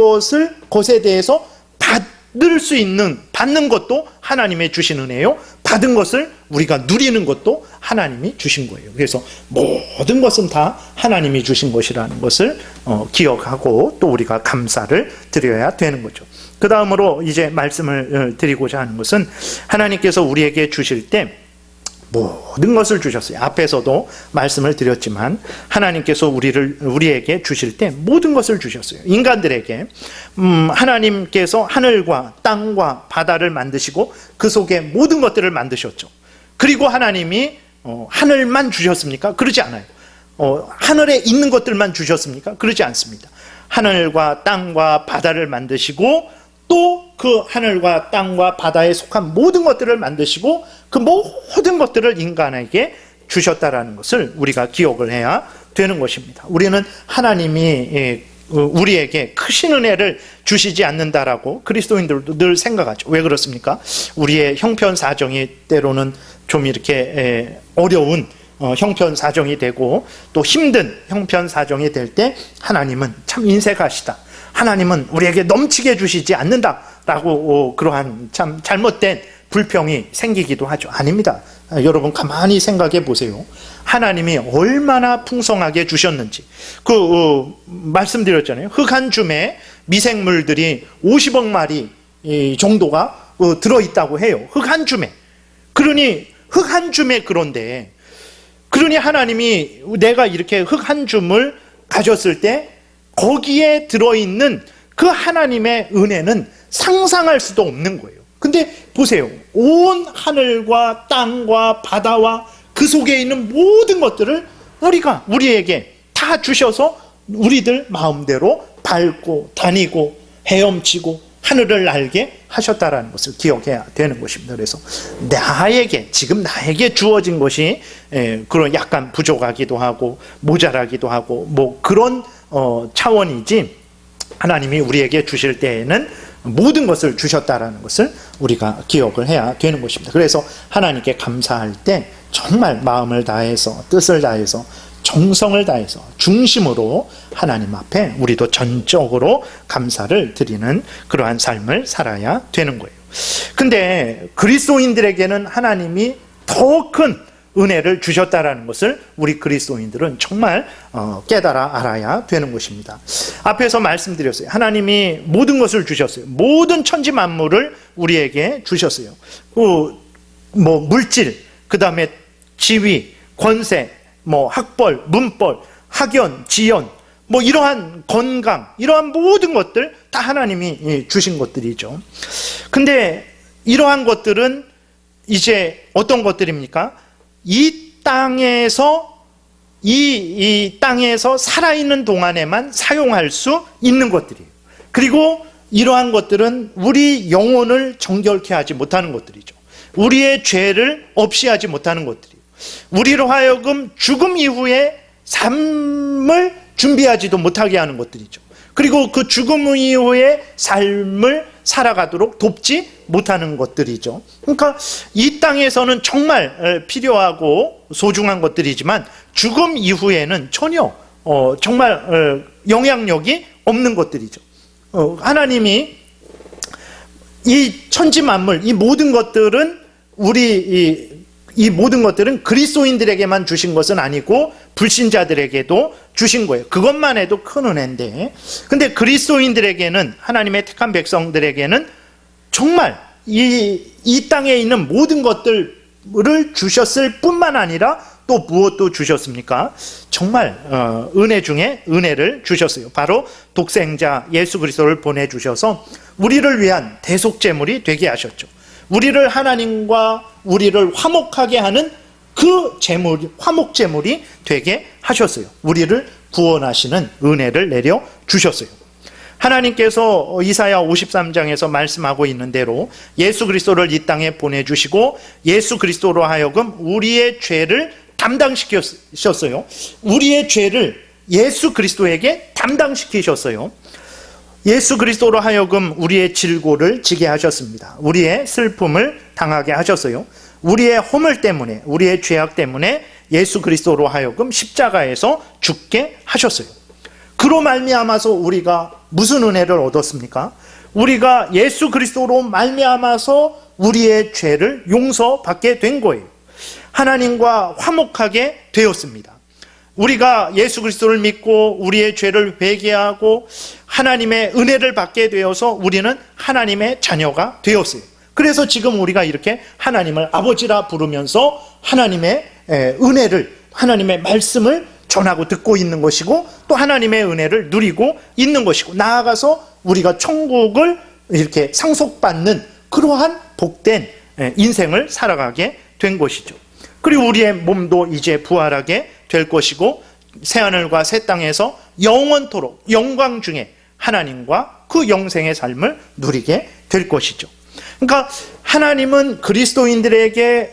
Speaker 1: 것에 대해서 받는 것도 하나님의 주신 은혜요, 받은 것을 우리가 누리는 것도 하나님이 주신 거예요. 그래서 모든 것은 다 하나님이 주신 것이라는 것을 기억하고 또 우리가 감사를 드려야 되는 거죠. 그 다음으로 이제 말씀을 드리고자 하는 것은, 하나님께서 우리에게 주실 때 모든 것을 주셨어요. 앞에서도 말씀을 드렸지만 하나님께서 우리에게 주실 때 모든 것을 주셨어요. 인간들에게 하나님께서 하늘과 땅과 바다를 만드시고 그 속에 모든 것들을 만드셨죠. 그리고 하나님이 하늘만 주셨습니까? 그러지 않아요. 하늘에 있는 것들만 주셨습니까? 그러지 않습니다. 하늘과 땅과 바다를 만드시고 또 그 하늘과 땅과 바다에 속한 모든 것들을 만드시고 그 모든 것들을 인간에게 주셨다라는 것을 우리가 기억을 해야 되는 것입니다. 우리는 하나님이 우리에게 크신 은혜를 주시지 않는다라고 그리스도인들도 늘 생각하죠. 왜 그렇습니까? 우리의 형편 사정이 때로는 좀 이렇게 어려운 형편 사정이 되고 또 힘든 형편 사정이 될 때 하나님은 참 인색하시다, 하나님은 우리에게 넘치게 주시지 않는다라고 그러한 참 잘못된 불평이 생기기도 하죠. 아닙니다. 여러분 가만히 생각해 보세요. 하나님이 얼마나 풍성하게 주셨는지. 말씀드렸잖아요. 흙 한 줌에 미생물들이 50억 마리 정도가 들어있다고 해요. 흙 한 줌에. 그러니 흙 한 줌에 그런데 그러니 하나님이 내가 이렇게 흙 한 줌을 가졌을 때 거기에 들어있는 그 하나님의 은혜는 상상할 수도 없는 거예요. 근데 보세요. 온 하늘과 땅과 바다와 그 속에 있는 모든 것들을 우리에게 다 주셔서 우리들 마음대로 밟고 다니고 헤엄치고 하늘을 날게 하셨다라는 것을 기억해야 되는 것입니다. 그래서 지금 나에게 주어진 것이 그런 약간 부족하기도 하고 모자라기도 하고 뭐 그런 차원이지, 하나님이 우리에게 주실 때에는 모든 것을 주셨다라는 것을 우리가 기억을 해야 되는 것입니다. 그래서 하나님께 감사할 때 정말 마음을 다해서 뜻을 다해서 정성을 다해서 중심으로 하나님 앞에 우리도 전적으로 감사를 드리는 그러한 삶을 살아야 되는 거예요. 근데 그리스도인들에게는 하나님이 더 큰 은혜를 주셨다라는 것을 우리 그리스도인들은 정말 깨달아 알아야 되는 것입니다. 앞에서 말씀드렸어요. 하나님이 모든 것을 주셨어요. 모든 천지 만물을 우리에게 주셨어요. 물질, 그 다음에 지위, 권세, 학벌, 문벌, 학연, 지연, 이러한 건강, 이러한 모든 것들 다 하나님이 주신 것들이죠. 근데 이러한 것들은 이제 어떤 것들입니까? 이 땅에서 살아있는 동안에만 사용할 수 있는 것들이에요. 그리고 이러한 것들은 우리 영혼을 정결케 하지 못하는 것들이죠. 우리의 죄를 없이 하지 못하는 것들이에요. 우리로 하여금 죽음 이후에 삶을 준비하지도 못하게 하는 것들이죠. 그리고 그 죽음 이후의 삶을 살아가도록 돕지 못하는 것들이죠. 그러니까 이 땅에서는 정말 필요하고 소중한 것들이지만 죽음 이후에는 전혀 정말 영향력이 없는 것들이죠. 하나님이 이 천지 만물, 이 모든 것들은 이 모든 것들은 그리스도인들에게만 주신 것은 아니고 불신자들에게도 주신 거예요. 그것만 해도 큰 은혜인데, 근데 그리스도인들에게는, 하나님의 택한 백성들에게는 정말 이 땅에 있는 모든 것들을 주셨을 뿐만 아니라 또 무엇도 주셨습니까? 정말 은혜 중에 은혜를 주셨어요. 바로 독생자 예수 그리스도를 보내주셔서 우리를 위한 대속제물이 되게 하셨죠. 우리를 하나님과 우리를 화목하게 하는 그 화목제물이 되게 하셨어요. 우리를 구원하시는 은혜를 내려 주셨어요. 하나님께서 이사야 53장에서 말씀하고 있는 대로 예수 그리스도를 이 땅에 보내주시고 예수 그리스도로 하여금 우리의 죄를 담당시키셨어요. 우리의 죄를 예수 그리스도에게 담당시키셨어요. 예수 그리스도로 하여금 우리의 질고를 지게 하셨습니다. 우리의 슬픔을 당하게 하셨어요. 우리의 허물 때문에, 우리의 죄악 때문에 예수 그리스도로 하여금 십자가에서 죽게 하셨어요. 그로 말미암아서 우리가 무슨 은혜를 얻었습니까? 우리가 예수 그리스도로 말미암아서 우리의 죄를 용서받게 된 거예요. 하나님과 화목하게 되었습니다. 우리가 예수 그리스도를 믿고 우리의 죄를 회개하고 하나님의 은혜를 받게 되어서 우리는 하나님의 자녀가 되었어요. 그래서 지금 우리가 이렇게 하나님을 아버지라 부르면서 하나님의 은혜를, 하나님의 말씀을 전하고 듣고 있는 것이고, 또 하나님의 은혜를 누리고 있는 것이고, 나아가서 우리가 천국을 이렇게 상속받는 그러한 복된 인생을 살아가게 된 것이죠. 그리고 우리의 몸도 이제 부활하게 될 것이고, 새하늘과 새 땅에서 영원토록 영광 중에 하나님과 그 영생의 삶을 누리게 될 것이죠. 그러니까 하나님은 그리스도인들에게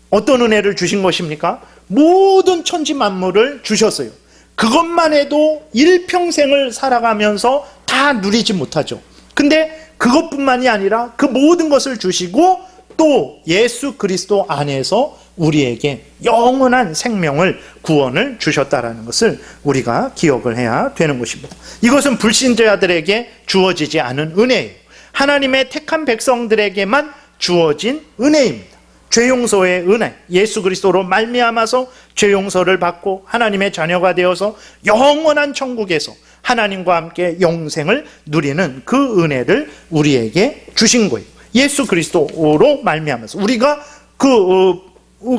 Speaker 1: 어떤 은혜를 주신 것입니까? 모든 천지 만물을 주셨어요. 그것만 해도 일평생을 살아가면서 다 누리지 못하죠. 근데 그것뿐만이 아니라 그 모든 것을 주시고 또 예수 그리스도 안에서 우리에게 영원한 생명을, 구원을 주셨다라는 것을 우리가 기억을 해야 되는 것입니다. 이것은 불신자들에게 주어지지 않은 은혜예요. 하나님의 택한 백성들에게만 주어진 은혜입니다. 죄 용서의 은혜, 예수 그리스도로 말미암아서 죄 용서를 받고 하나님의 자녀가 되어서 영원한 천국에서 하나님과 함께 영생을 누리는 그 은혜를 우리에게 주신 거예요. 예수 그리스도로 말미암아서 우리가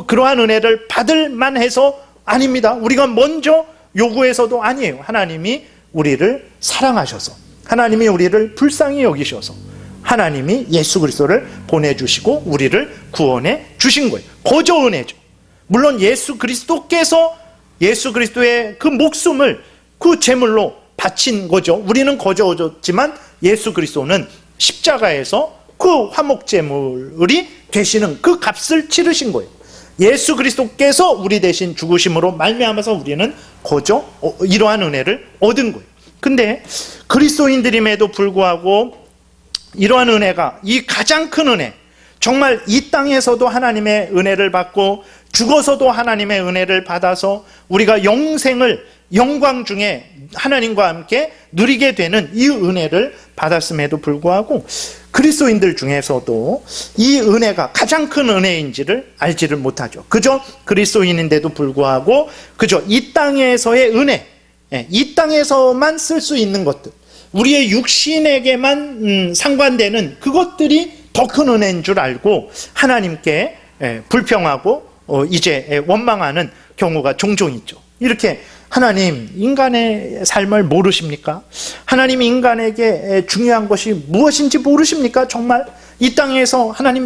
Speaker 1: 그러한 은혜를 받을 만해서 아닙니다. 우리가 먼저 요구해서도 아니에요. 하나님이 우리를 사랑하셔서, 하나님이 우리를 불쌍히 여기셔서 하나님이 예수 그리스도를 보내주시고 우리를 구원해 주신 거예요. 거저 은혜죠. 물론 예수 그리스도께서 예수 그리스도의 그 목숨을 그 제물로 바친 거죠. 우리는 거저 얻었지만 예수 그리스도는 십자가에서 그 화목제물이 되시는 그 값을 치르신 거예요. 예수 그리스도께서 우리 대신 죽으심으로 말미암아서 우리는 거저 이러한 은혜를 얻은 거예요. 근데 그리스도인들임에도 불구하고 이러한 은혜가, 이 가장 큰 은혜, 정말 이 땅에서도 하나님의 은혜를 받고 죽어서도 하나님의 은혜를 받아서 우리가 영생을 영광 중에 하나님과 함께 누리게 되는 이 은혜를 받았음에도 불구하고 그리스도인들 중에서도 이 은혜가 가장 큰 은혜인지를 알지를 못하죠. 그저 그리스도인인데도 불구하고 그저 이 땅에서의 은혜, 이 땅에서만 쓸 수 있는 것들, 우리의 육신에게만 상관되는 그것들이 더 큰 은혜인 줄 알고 하나님께 불평하고 이제 원망하는 경우가 종종 있죠. 이렇게 하나님, 인간의 삶을 모르십니까? 하나님, 인간에게 중요한 것이 무엇인지 모르십니까? 정말 이 땅에서 하나님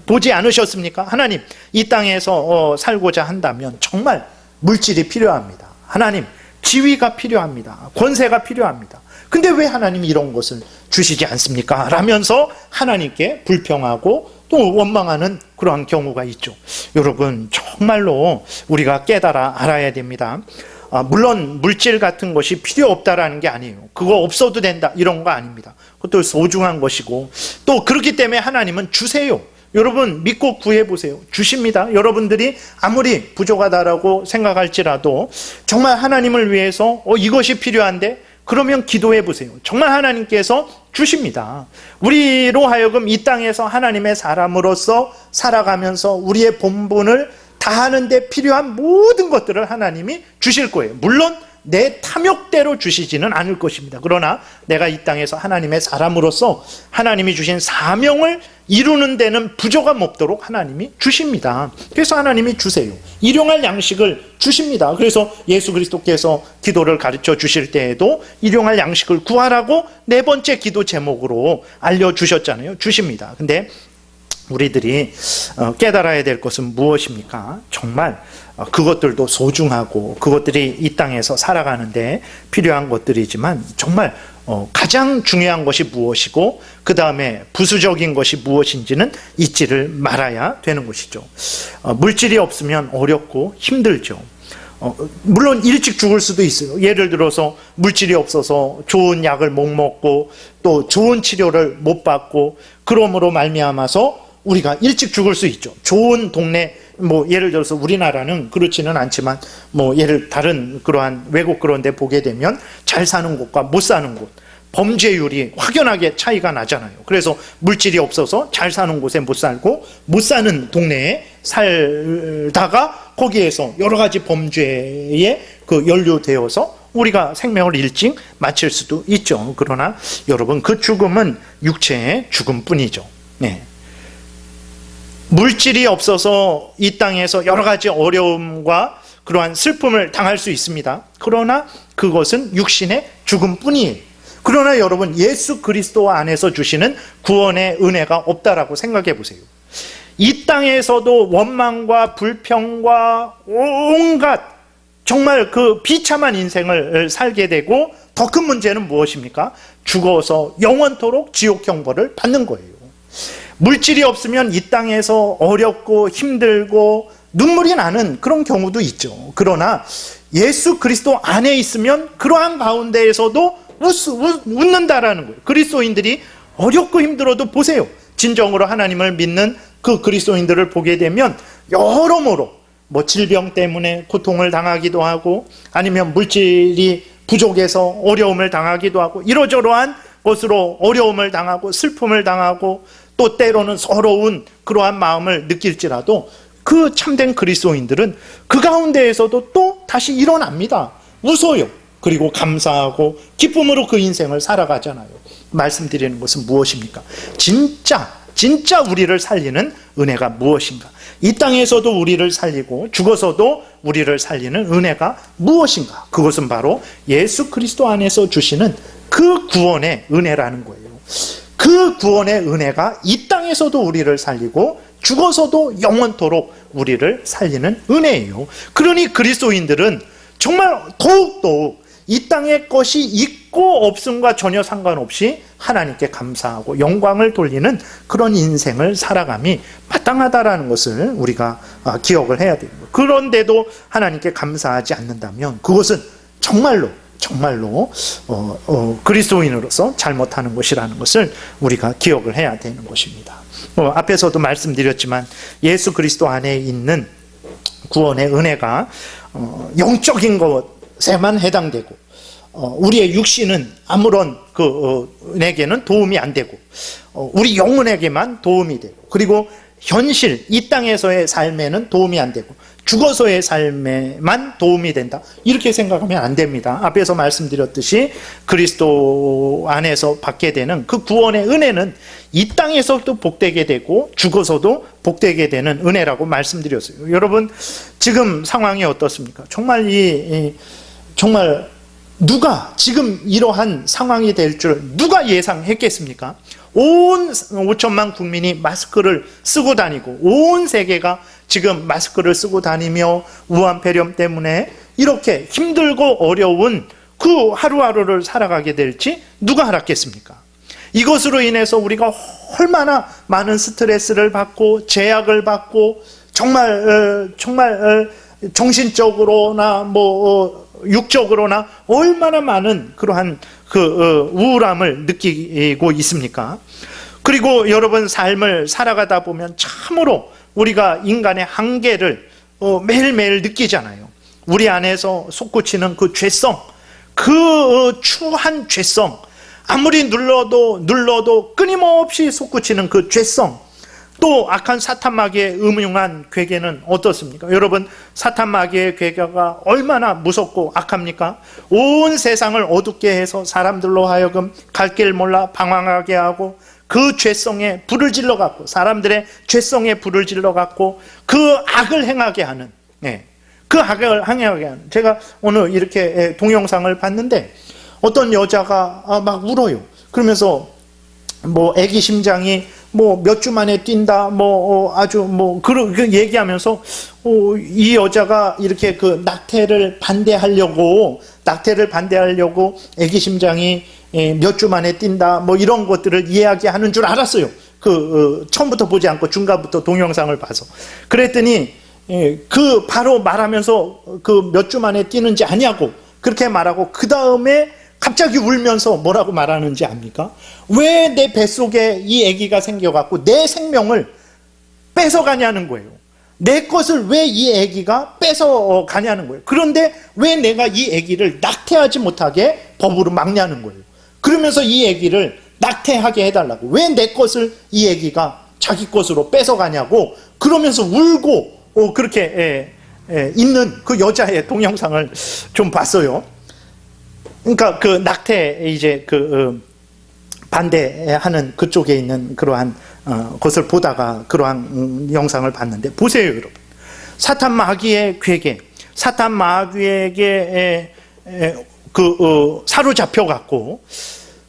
Speaker 1: 보지 않으셨습니까? 하나님, 이 땅에서 살고자 한다면 정말 물질이 필요합니다. 하나님, 지위가 필요합니다. 권세가 필요합니다. 근데 왜 하나님이 이런 것을 주시지 않습니까? 라면서 하나님께 불평하고 또 원망하는 그러한 경우가 있죠. 여러분, 정말로 우리가 깨달아 알아야 됩니다. 물론 물질 같은 것이 필요 없다라는 게 아니에요. 그거 없어도 된다 이런 거 아닙니다. 그것도 소중한 것이고, 또 그렇기 때문에 하나님은 주세요. 여러분, 믿고 구해보세요. 주십니다. 여러분들이 아무리 부족하다라고 생각할지라도 정말 하나님을 위해서 이것이 필요한데 그러면 기도해 보세요. 정말 하나님께서 주십니다. 우리로 하여금 이 땅에서 하나님의 사람으로서 살아가면서 우리의 본분을 다하는 데 필요한 모든 것들을 하나님이 주실 거예요. 물론 내 탐욕대로 주시지는 않을 것입니다. 그러나 내가 이 땅에서 하나님의 사람으로서 하나님이 주신 사명을 이루는 데는 부족함 없도록 하나님이 주십니다. 그래서 하나님이 주세요. 일용할 양식을 주십니다. 그래서 예수 그리스도께서 기도를 가르쳐 주실 때에도 일용할 양식을 구하라고 네 번째 기도 제목으로 알려주셨잖아요. 주십니다. 근데 우리들이 깨달아야 될 것은 무엇입니까? 정말 그것들도 소중하고 그것들이 이 땅에서 살아가는데 필요한 것들이지만 정말 가장 중요한 것이 무엇이고 그 다음에 부수적인 것이 무엇인지는 잊지를 말아야 되는 것이죠. 물질이 없으면 어렵고 힘들죠. 물론 일찍 죽을 수도 있어요. 예를 들어서 물질이 없어서 좋은 약을 못 먹고 또 좋은 치료를 못 받고 그러므로 말미암아서 우리가 일찍 죽을 수 있죠. 좋은 동네, 예를 들어서 우리나라는 그렇지는 않지만 다른 그러한 외국 그런 데 보게 되면 잘 사는 곳과 못 사는 곳, 범죄율이 확연하게 차이가 나잖아요. 그래서 물질이 없어서 잘 사는 곳에 못 살고 못 사는 동네에 살다가 거기에서 여러 가지 범죄에 연루되어서 우리가 생명을 일찍 마칠 수도 있죠. 그러나 여러분, 그 죽음은 육체의 죽음뿐이죠. 네. 물질이 없어서 이 땅에서 여러 가지 어려움과 그러한 슬픔을 당할 수 있습니다. 그러나 그것은 육신의 죽음뿐이에요. 그러나 여러분, 예수 그리스도 안에서 주시는 구원의 은혜가 없다라고 생각해 보세요. 이 땅에서도 원망과 불평과 온갖 정말 그 비참한 인생을 살게 되고, 더 큰 문제는 무엇입니까? 죽어서 영원토록 지옥 형벌을 받는 거예요. 물질이 없으면 이 땅에서 어렵고 힘들고 눈물이 나는 그런 경우도 있죠. 그러나 예수 그리스도 안에 있으면 그러한 가운데에서도 웃는다라는 거예요. 그리스도인들이 어렵고 힘들어도 보세요. 진정으로 하나님을 믿는 그 그리스도인들을 보게 되면 여러모로 뭐 질병 때문에 고통을 당하기도 하고, 아니면 물질이 부족해서 어려움을 당하기도 하고, 이러저러한 것으로 어려움을 당하고 슬픔을 당하고, 또 때로는 서러운 그러한 마음을 느낄지라도 그 참된 그리스도인들은 그 가운데에서도 또 다시 일어납니다. 웃어요. 그리고 감사하고 기쁨으로 그 인생을 살아가잖아요. 말씀드리는 것은 무엇입니까? 진짜 우리를 살리는 은혜가 무엇인가? 이 땅에서도 우리를 살리고 죽어서도 우리를 살리는 은혜가 무엇인가? 그것은 바로 예수 그리스도 안에서 주시는 그 구원의 은혜라는 거예요. 그 구원의 은혜가 이 땅에서도 우리를 살리고 죽어서도 영원토록 우리를 살리는 은혜예요. 그러니 그리스도인들은 정말 더욱더욱 이 땅의 것이 있고 없음과 전혀 상관없이 하나님께 감사하고 영광을 돌리는 그런 인생을 살아감이 마땅하다라는 것을 우리가 기억을 해야 됩니다. 그런데도 하나님께 감사하지 않는다면 그것은 정말로 그리스도인으로서 잘못하는 것이라는 것을 우리가 기억을 해야 되는 것입니다. 앞에서도 말씀드렸지만 예수 그리스도 안에 있는 구원의 은혜가 영적인 것에만 해당되고, 우리의 육신은 아무런 은혜에게는 도움이 안 되고, 우리 영혼에게만 도움이 되고, 그리고 현실 이 땅에서의 삶에는 도움이 안 되고 죽어서의 삶에만 도움이 된다, 이렇게 생각하면 안 됩니다. 앞에서 말씀드렸듯이 그리스도 안에서 받게 되는 그 구원의 은혜는 이 땅에서도 복되게 되고 죽어서도 복되게 되는 은혜라고 말씀드렸어요. 여러분, 지금 상황이 어떻습니까? 정말 누가 지금 이러한 상황이 될 줄 누가 예상했겠습니까? 온 5천만 국민이 마스크를 쓰고 다니고, 온 세계가 지금 마스크를 쓰고 다니며 우한 폐렴 때문에 이렇게 힘들고 어려운 그 하루하루를 살아가게 될지 누가 알았겠습니까? 이것으로 인해서 우리가 얼마나 많은 스트레스를 받고 제약을 받고 정말 정신적으로나 육적으로나 얼마나 많은 그러한 우울함을 느끼고 있습니까? 그리고 여러분, 삶을 살아가다 보면 참으로 우리가 인간의 한계를 매일매일 느끼잖아요. 우리 안에서 솟구치는 그 죄성, 그 추한 죄성, 아무리 눌러도 끊임없이 솟구치는 그 죄성, 또 악한 사탄 마귀의 음흉한 괴계는 어떻습니까? 여러분, 사탄 마귀의 괴계가 얼마나 무섭고 악합니까? 온 세상을 어둡게 해서 사람들로 하여금 갈 길 몰라 방황하게 하고, 그 죄성에 불을 질러갖고, 사람들의 죄성에 불을 질러갖고 그 악을 행하게 하는, 그 악을 행하게 하는. 제가 오늘 이렇게 동영상을 봤는데 어떤 여자가 막 울어요. 그러면서 아기 심장이 몇 주 만에 뛴다, 그 얘기하면서, 이 여자가 이렇게 그 낙태를 반대하려고 아기 심장이 몇 주 만에 뛴다, 이런 것들을 이야기하는 줄 알았어요. 처음부터 보지 않고 중간부터 동영상을 봐서. 그랬더니, 바로 말하면서 몇 주 만에 뛰는지 아냐고 그렇게 말하고, 그 다음에 갑자기 울면서 뭐라고 말하는지 압니까? 왜 내 뱃속에 이 아기가 생겨갖고 내 생명을 뺏어가냐는 거예요. 내 것을 왜 이 아기가 뺏어가냐는 거예요. 그런데 왜 내가 이 아기를 낙태하지 못하게 법으로 막냐는 거예요. 그러면서 이 아기를 낙태하게 해달라고. 왜 내 것을 이 아기가 자기 것으로 뺏어가냐고 그러면서 울고 그렇게 있는 그 여자의 동영상을 좀 봤어요. 그러니까 그 낙태 이제 반대하는 그쪽에 있는 그러한 것을 보다가 그러한 영상을 봤는데 보세요, 여러분. 사탄 마귀의 괴계, 사탄 마귀에게 사로잡혀 갖고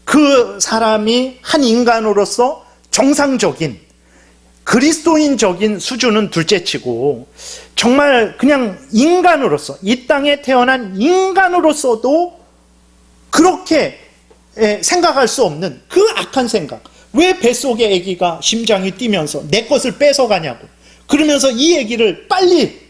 Speaker 1: 그 사람이 한 인간으로서 정상적인 그리스도인적인 수준은 둘째치고 정말 그냥 인간으로서 이 땅에 태어난 인간으로서도 그렇게 생각할 수 없는 그 악한 생각. 왜 뱃속의 아기가 심장이 뛰면서 내 것을 뺏어가냐고. 그러면서 이 아기를 빨리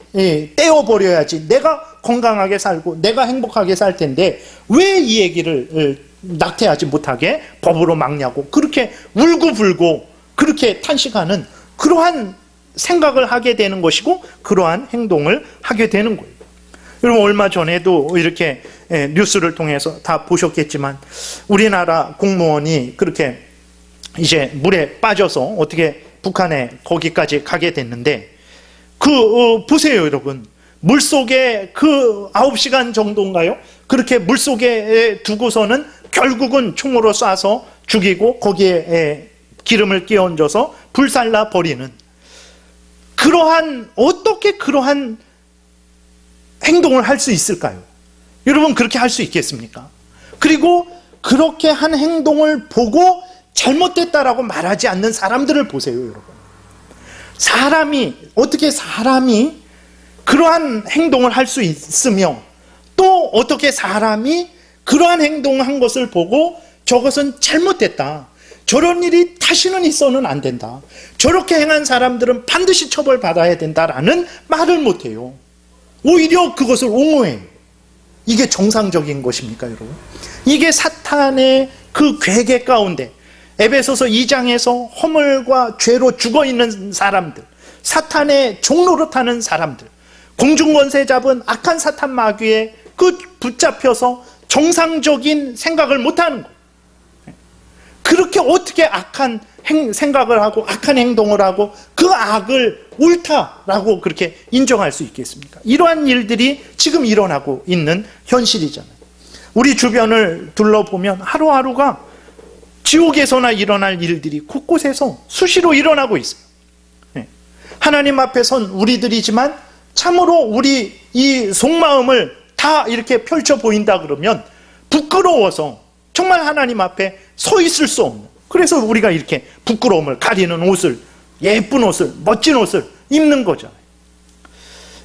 Speaker 1: 떼어버려야지 내가 건강하게 살고 내가 행복하게 살 텐데 왜 이 아기를 낙태하지 못하게 법으로 막냐고. 그렇게 울고불고 그렇게 탄식하는 그러한 생각을 하게 되는 것이고 그러한 행동을 하게 되는 거예요. 여러분, 얼마 전에도 이렇게 뉴스를 통해서 다 보셨겠지만 우리나라 공무원이 그렇게 이제 물에 빠져서 어떻게 북한에 거기까지 가게 됐는데 보세요, 여러분. 물속에 9시간 정도인가요? 그렇게 물속에 두고서는 결국은 총으로 쏴서 죽이고 거기에 기름을 끼얹어서 불살라 버리는 어떻게 그러한 행동을 할 수 있을까요? 여러분, 그렇게 할 수 있겠습니까? 그리고 그렇게 한 행동을 보고 잘못됐다라고 말하지 않는 사람들을 보세요, 여러분. 어떻게 사람이 그러한 행동을 할 수 있으며 또 어떻게 사람이 그러한 행동을 한 것을 보고 저것은 잘못됐다. 저런 일이 다시는 있어는 안 된다. 저렇게 행한 사람들은 반드시 처벌받아야 된다라는 말을 못해요. 오히려 그것을 옹호해요. 이게 정상적인 것입니까, 여러분? 이게 사탄의 그 괴계 가운데 에베소서 2장에서 허물과 죄로 죽어있는 사람들, 사탄의 종로로 타는 사람들, 공중권세 잡은 악한 사탄 마귀에 붙잡혀서 정상적인 생각을 못하는 거예요. 그렇게 어떻게 악한 생각을 하고 악한 행동을 하고 그 악을 옳다라고 그렇게 인정할 수 있겠습니까? 이러한 일들이 지금 일어나고 있는 현실이잖아요. 우리 주변을 둘러보면 하루하루가 지옥에서나 일어날 일들이 곳곳에서 수시로 일어나고 있어요. 하나님 앞에 선 우리들이지만 참으로 우리 이 속마음을 다 이렇게 펼쳐 보인다 그러면 부끄러워서 정말 하나님 앞에 서 있을 수 없는, 그래서 우리가 이렇게 부끄러움을 가리는 옷을, 예쁜 옷을, 멋진 옷을 입는 거잖아요.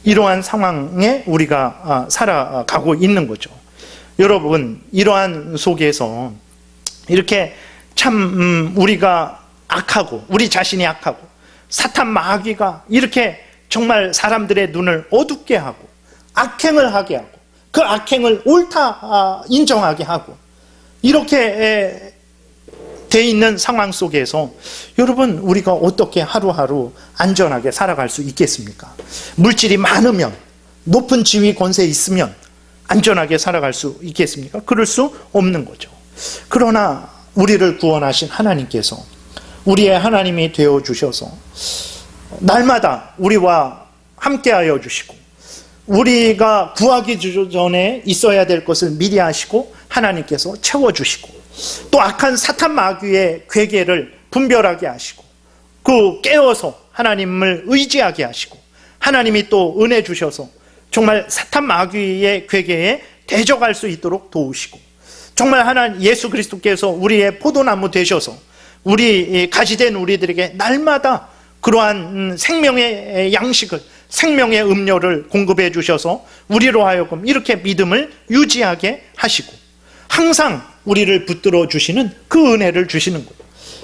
Speaker 1: 이러한 상황에 우리가 살아가고 있는 거죠. 여러분, 이러한 속에서 이렇게 참 우리가 악하고 우리 자신이 악하고 사탄 마귀가 이렇게 정말 사람들의 눈을 어둡게 하고 악행을 하게 하고 그 악행을 옳다 인정하게 하고 이렇게 돼 있는 상황 속에서 여러분, 우리가 어떻게 하루하루 안전하게 살아갈 수 있겠습니까? 물질이 많으면, 높은 지위 권세 있으면 안전하게 살아갈 수 있겠습니까? 그럴 수 없는 거죠. 그러나 우리를 구원하신 하나님께서 우리의 하나님이 되어 주셔서 날마다 우리와 함께하여 주시고 우리가 구하기 전에 있어야 될 것을 미리 하시고 하나님께서 채워주시고 또 악한 사탄 마귀의 괴계를 분별하게 하시고 깨어서 하나님을 의지하게 하시고 하나님이 또 은혜 주셔서 정말 사탄 마귀의 괴계에 대적할 수 있도록 도우시고 정말 하나님 예수 그리스도께서 우리의 포도나무 되셔서 우리 가지된 우리들에게 날마다 그러한 생명의 양식을, 생명의 음료를 공급해 주셔서 우리로 하여금 이렇게 믿음을 유지하게 하시고 항상 우리를 붙들어 주시는 그 은혜를 주시는 거예요.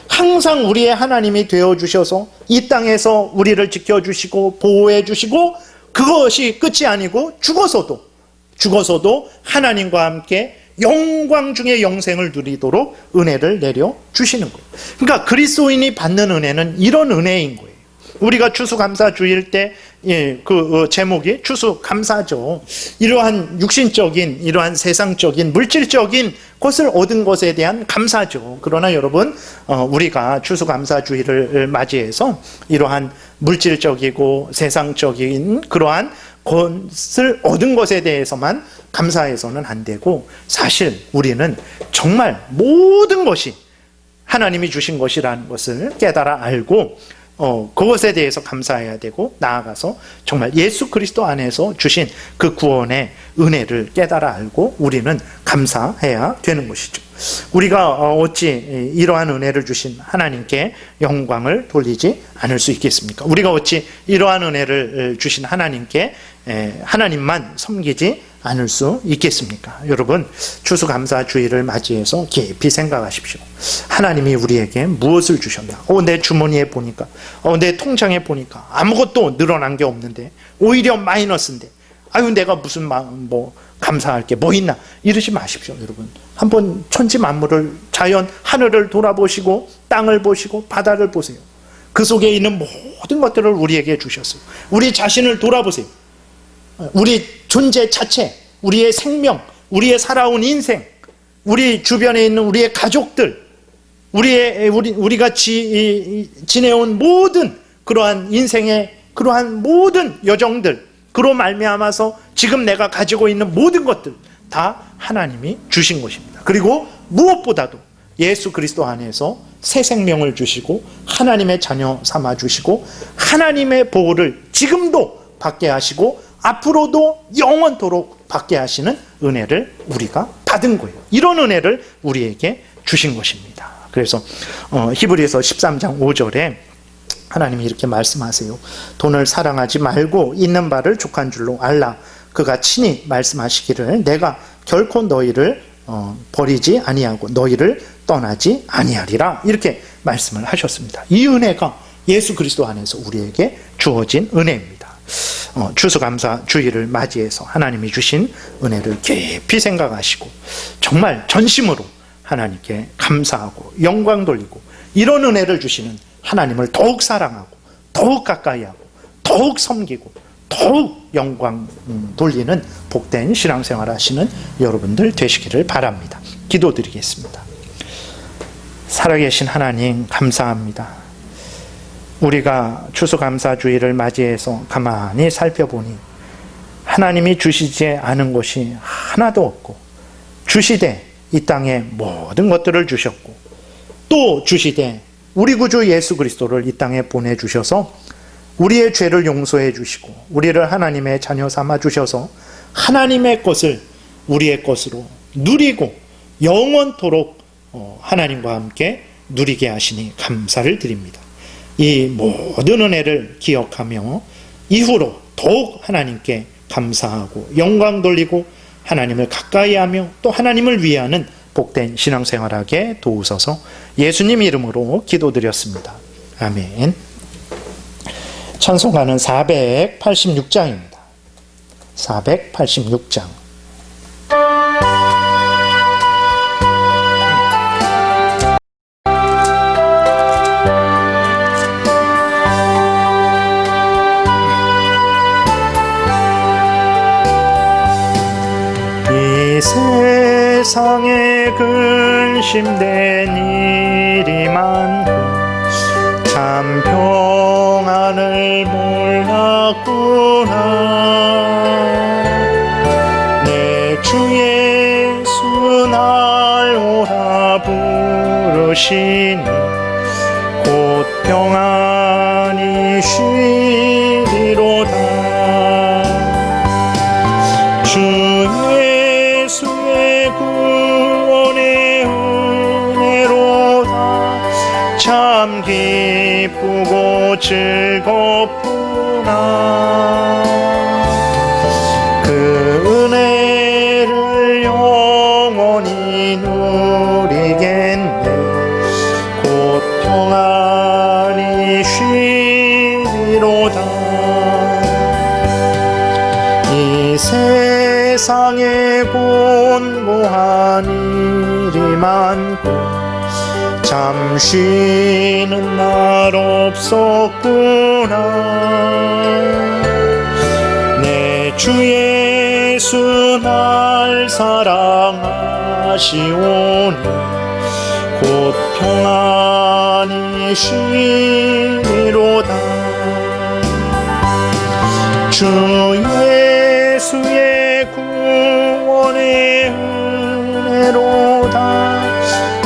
Speaker 1: 항상 우리의 하나님이 되어 주셔서 이 땅에서 우리를 지켜주시고 보호해 주시고 그것이 끝이 아니고 죽어서도 하나님과 함께 영광 중의 영생을 누리도록 은혜를 내려 주시는 거예요. 그러니까 그리스도인이 받는 은혜는 이런 은혜인 거예요. 우리가 추수감사주일 때 제목이 추수감사죠. 이러한 육신적인, 이러한 세상적인, 물질적인 것을 얻은 것에 대한 감사죠. 그러나 여러분, 우리가 추수감사주일을 맞이해서 이러한 물질적이고 세상적인 그러한 것을 얻은 것에 대해서만 감사해서는 안 되고, 사실 우리는 정말 모든 것이 하나님이 주신 것이라는 것을 깨달아 알고 그것에 대해서 감사해야 되고, 나아가서 정말 예수 그리스도 안에서 주신 그 구원의 은혜를 깨달아 알고 우리는 감사해야 되는 것이죠. 우리가 어찌 이러한 은혜를 주신 하나님께 영광을 돌리지 않을 수 있겠습니까? 우리가 어찌 이러한 은혜를 주신 하나님께 하나님만 섬기지 않을 수 있겠습니까? 여러분, 추수감사주의를 맞이해서 깊이 생각하십시오. 하나님이 우리에게 무엇을 주셨나? 내 주머니에 보니까, 내 통장에 보니까 아무것도 늘어난 게 없는데, 오히려 마이너스인데, 내가 무슨 감사할 게 뭐 있나? 이러지 마십시오, 여러분. 한번 천지 만물을, 자연 하늘을 돌아보시고 땅을 보시고 바다를 보세요. 그 속에 있는 모든 것들을 우리에게 주셨어요. 우리 자신을 돌아보세요. 우리 존재 자체, 우리의 생명, 우리의 살아온 인생, 우리 주변에 있는 우리의 가족들, 우리가 지내온 모든 그러한 인생의 그러한 모든 여정들, 그로 말미암아서 지금 내가 가지고 있는 모든 것들 다 하나님이 주신 것입니다. 그리고 무엇보다도 예수 그리스도 안에서 새 생명을 주시고 하나님의 자녀 삼아 주시고 하나님의 보호를 지금도 받게 하시고 앞으로도 영원토록 받게 하시는 은혜를 우리가 받은 거예요. 이런 은혜를 우리에게 주신 것입니다. 그래서 히브리서 13장 5절에 하나님이 이렇게 말씀하세요. 돈을 사랑하지 말고 있는 바를 족한 줄로 알라. 그가 친히 말씀하시기를 내가 결코 너희를 버리지 아니하고 너희를 떠나지 아니하리라. 이렇게 말씀을 하셨습니다. 이 은혜가 예수 그리스도 안에서 우리에게 주어진 은혜입니다. 추수감사주의를 맞이해서 하나님이 주신 은혜를 깊이 생각하시고 정말 전심으로 하나님께 감사하고 영광 돌리고, 이런 은혜를 주시는 하나님을 더욱 사랑하고 더욱 가까이 하고 더욱 섬기고 더욱 영광 돌리는 복된 신앙생활 하시는 여러분들 되시기를 바랍니다. 기도드리겠습니다. 살아계신 하나님, 감사합니다. 우리가 추수감사주의를 맞이해서 가만히 살펴보니 하나님이 주시지 않은 것이 하나도 없고, 주시되 이 땅에 모든 것들을 주셨고, 또 주시되 우리 구주 예수 그리스도를 이 땅에 보내주셔서 우리의 죄를 용서해 주시고 우리를 하나님의 자녀 삼아 주셔서 하나님의 것을 우리의 것으로 누리고 영원토록 하나님과 함께 누리게 하시니 감사를 드립니다. 이 모든 은혜를 기억하며 이후로 더욱 하나님께 감사하고 영광 돌리고 하나님을 가까이 하며 또 하나님을 위하는 복된 신앙생활하게 도우소서. 예수님 이름으로 기도드렸습니다. 아멘. 찬송가는 486장입니다. 486장. 이 세상에 근심된 일이 많고 참 평안을 몰랐구나. 내 주 예수 날 오라 부르시니 곧 평안히 쉬리로다. 주 예수의 구원의 은혜로다. 참 기쁘고 즐겁구나. 그 은혜를 영원히 누리겠네. 곧 평안히 쉬리로다. 이 세상에 곤고한 일이 많고 참 쉬는 날 없었구나. 내 주 예수 날 사랑하시오니 곧 평안히 쉬리로다. 주 예수의 구원의 은혜로다.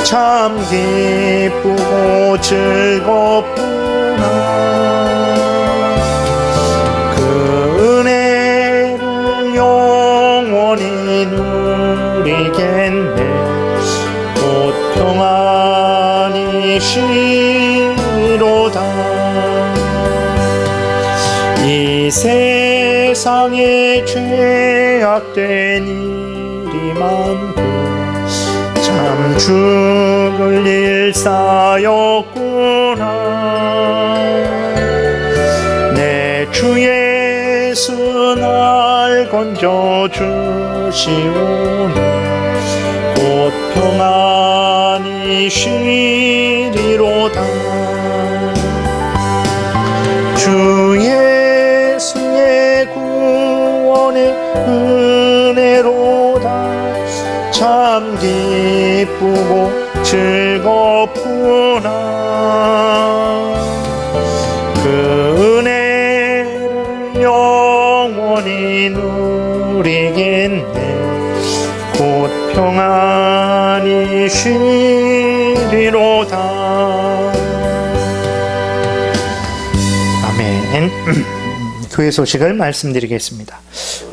Speaker 1: 참 기쁘고 즐겁구나. 그 은혜를 영원히 누리겠네. 곧 평안히 쉬리로다. 이 세상에 죄악된 일이 많고 참 죽을 일 쌓였구나. 내 주 예수 날 건져 주시오니 곧 평안히 쉬리로다. 주 예수의 구원의 은혜로다. 참 기쁘고 즐겁구나. 그 은혜를 영원히 누리겠네. 곧 평안히 쉬리로다. 아멘. 교회 소식을 말씀드리겠습니다.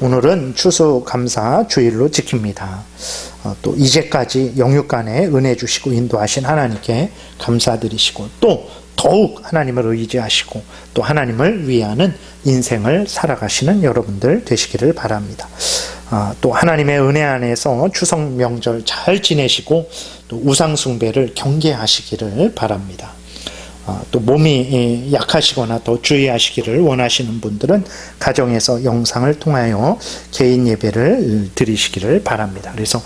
Speaker 1: 오늘은 추수감사 주일로 지킵니다. 또 이제까지 영육간에 은혜 주시고 인도하신 하나님께 감사드리시고 또 더욱 하나님을 의지하시고 또 하나님을 위하는 인생을 살아가시는 여러분들 되시기를 바랍니다. 또 하나님의 은혜 안에서 추석 명절 잘 지내시고 또 우상 숭배를 경계하시기를 바랍니다. 또 몸이 약하시거나 더 주의하시기를 원하시는 분들은 가정에서 영상을 통하여 개인 예배를 드리시기를 바랍니다. 그래서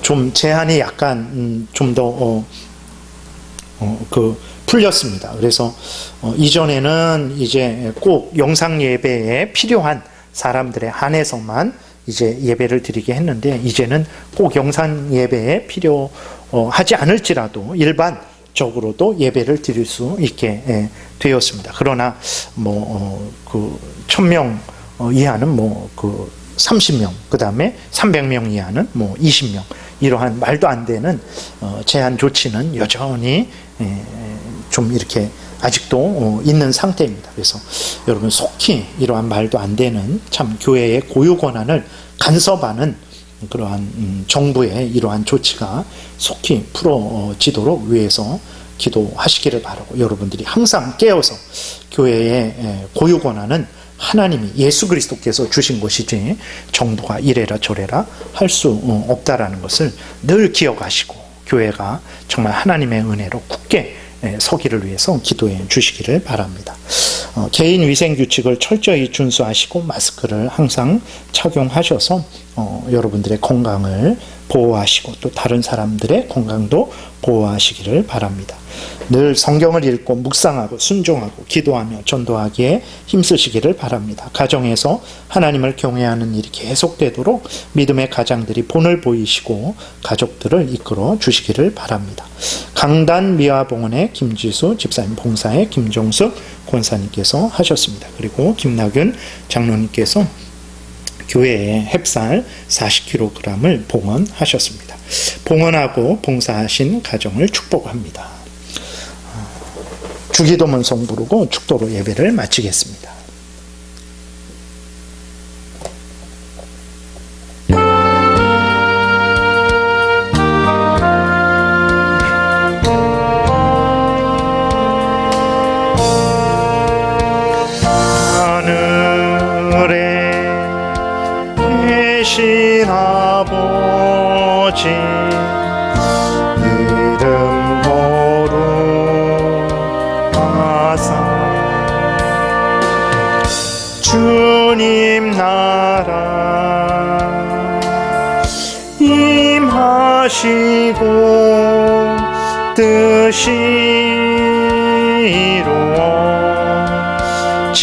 Speaker 1: 좀 제한이 약간 좀 더 풀렸습니다. 그래서 이전에는 이제 꼭 영상 예배에 필요한 사람들에 한해서만 이제 예배를 드리게 했는데 이제는 꼭 영상 예배에 필요하지 않을지라도 일반적으로도 예배를 드릴 수 있게 되었습니다. 그러나 그 1000명 이하는 30명, 그 다음에 300명 이하는 20명, 이러한 말도 안 되는 제한 조치는 여전히 좀 이렇게 아직도 있는 상태입니다. 그래서 여러분 속히 이러한 말도 안 되는 참 교회의 고유 권한을 간섭하는 그러한 정부의 이러한 조치가 속히 풀어지도록 위해서 기도하시기를 바라고, 여러분들이 항상 깨어서 교회의 고유 권한은 하나님이 예수 그리스도께서 주신 것이지 정부가 이래라 저래라 할 수 없다라는 것을 늘 기억하시고 교회가 정말 하나님의 은혜로 굳게 서기를 위해서 기도해 주시기를 바랍니다. 개인 위생 규칙을 철저히 준수하시고 마스크를 항상 착용하셔서 여러분들의 건강을 보호하시고 또 다른 사람들의 건강도 보호하시기를 바랍니다. 늘 성경을 읽고 묵상하고 순종하고 기도하며 전도하기에 힘쓰시기를 바랍니다. 가정에서 하나님을 경외하는 일이 계속되도록 믿음의 가장들이 본을 보이시고 가족들을 이끌어 주시기를 바랍니다. 강단 미화봉원의 김지수 집사님, 봉사의 김종숙 권사님께서 하셨습니다. 그리고 김나균 장로님께서 교회에 햅쌀 40kg을 봉헌하셨습니다. 봉헌하고 봉사하신 가정을 축복합니다. 주기도문 송 부르고 축도로 예배를 마치겠습니다. 하신 아버지 이름 거룩하사 주님 나라 임하시고 뜻이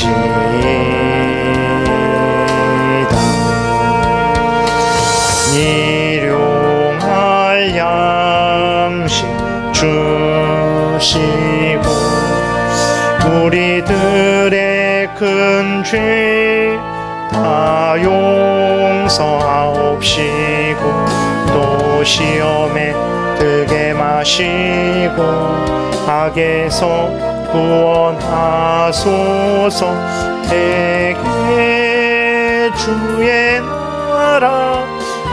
Speaker 1: 이루어지이다. 일용할 양식 주시고 우리들의 큰 죄 다 용서하옵시고 또 시험에 들게 마시고 악에서 구원하소서. 대개 주의 나라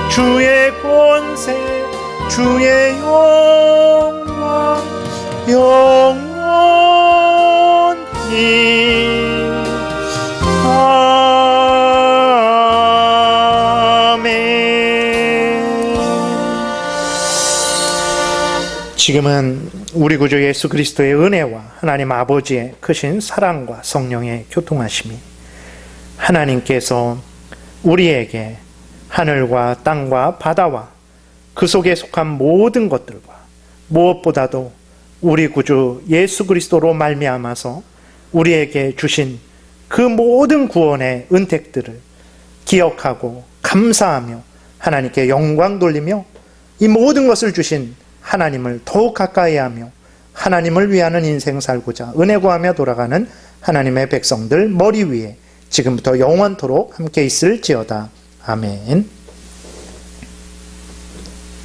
Speaker 1: 주의 권세 주의 영광 영원히 아멘. 지금은 우리 구주 예수 그리스도의 은혜와 하나님 아버지의 크신 사랑과 성령의 교통하심이 하나님께서 우리에게 하늘과 땅과 바다와 그 속에 속한 모든 것들과 무엇보다도 우리 구주 예수 그리스도로 말미암아서 우리에게 주신 그 모든 구원의 은택들을 기억하고 감사하며 하나님께 영광 돌리며 이 모든 것을 주신 하나님을 더욱 가까이하며 하나님을 위하는 인생 살고자 은혜 구하며 돌아가는 하나님의 백성들 머리 위에 지금부터 영원토록 함께 있을지어다. 아멘.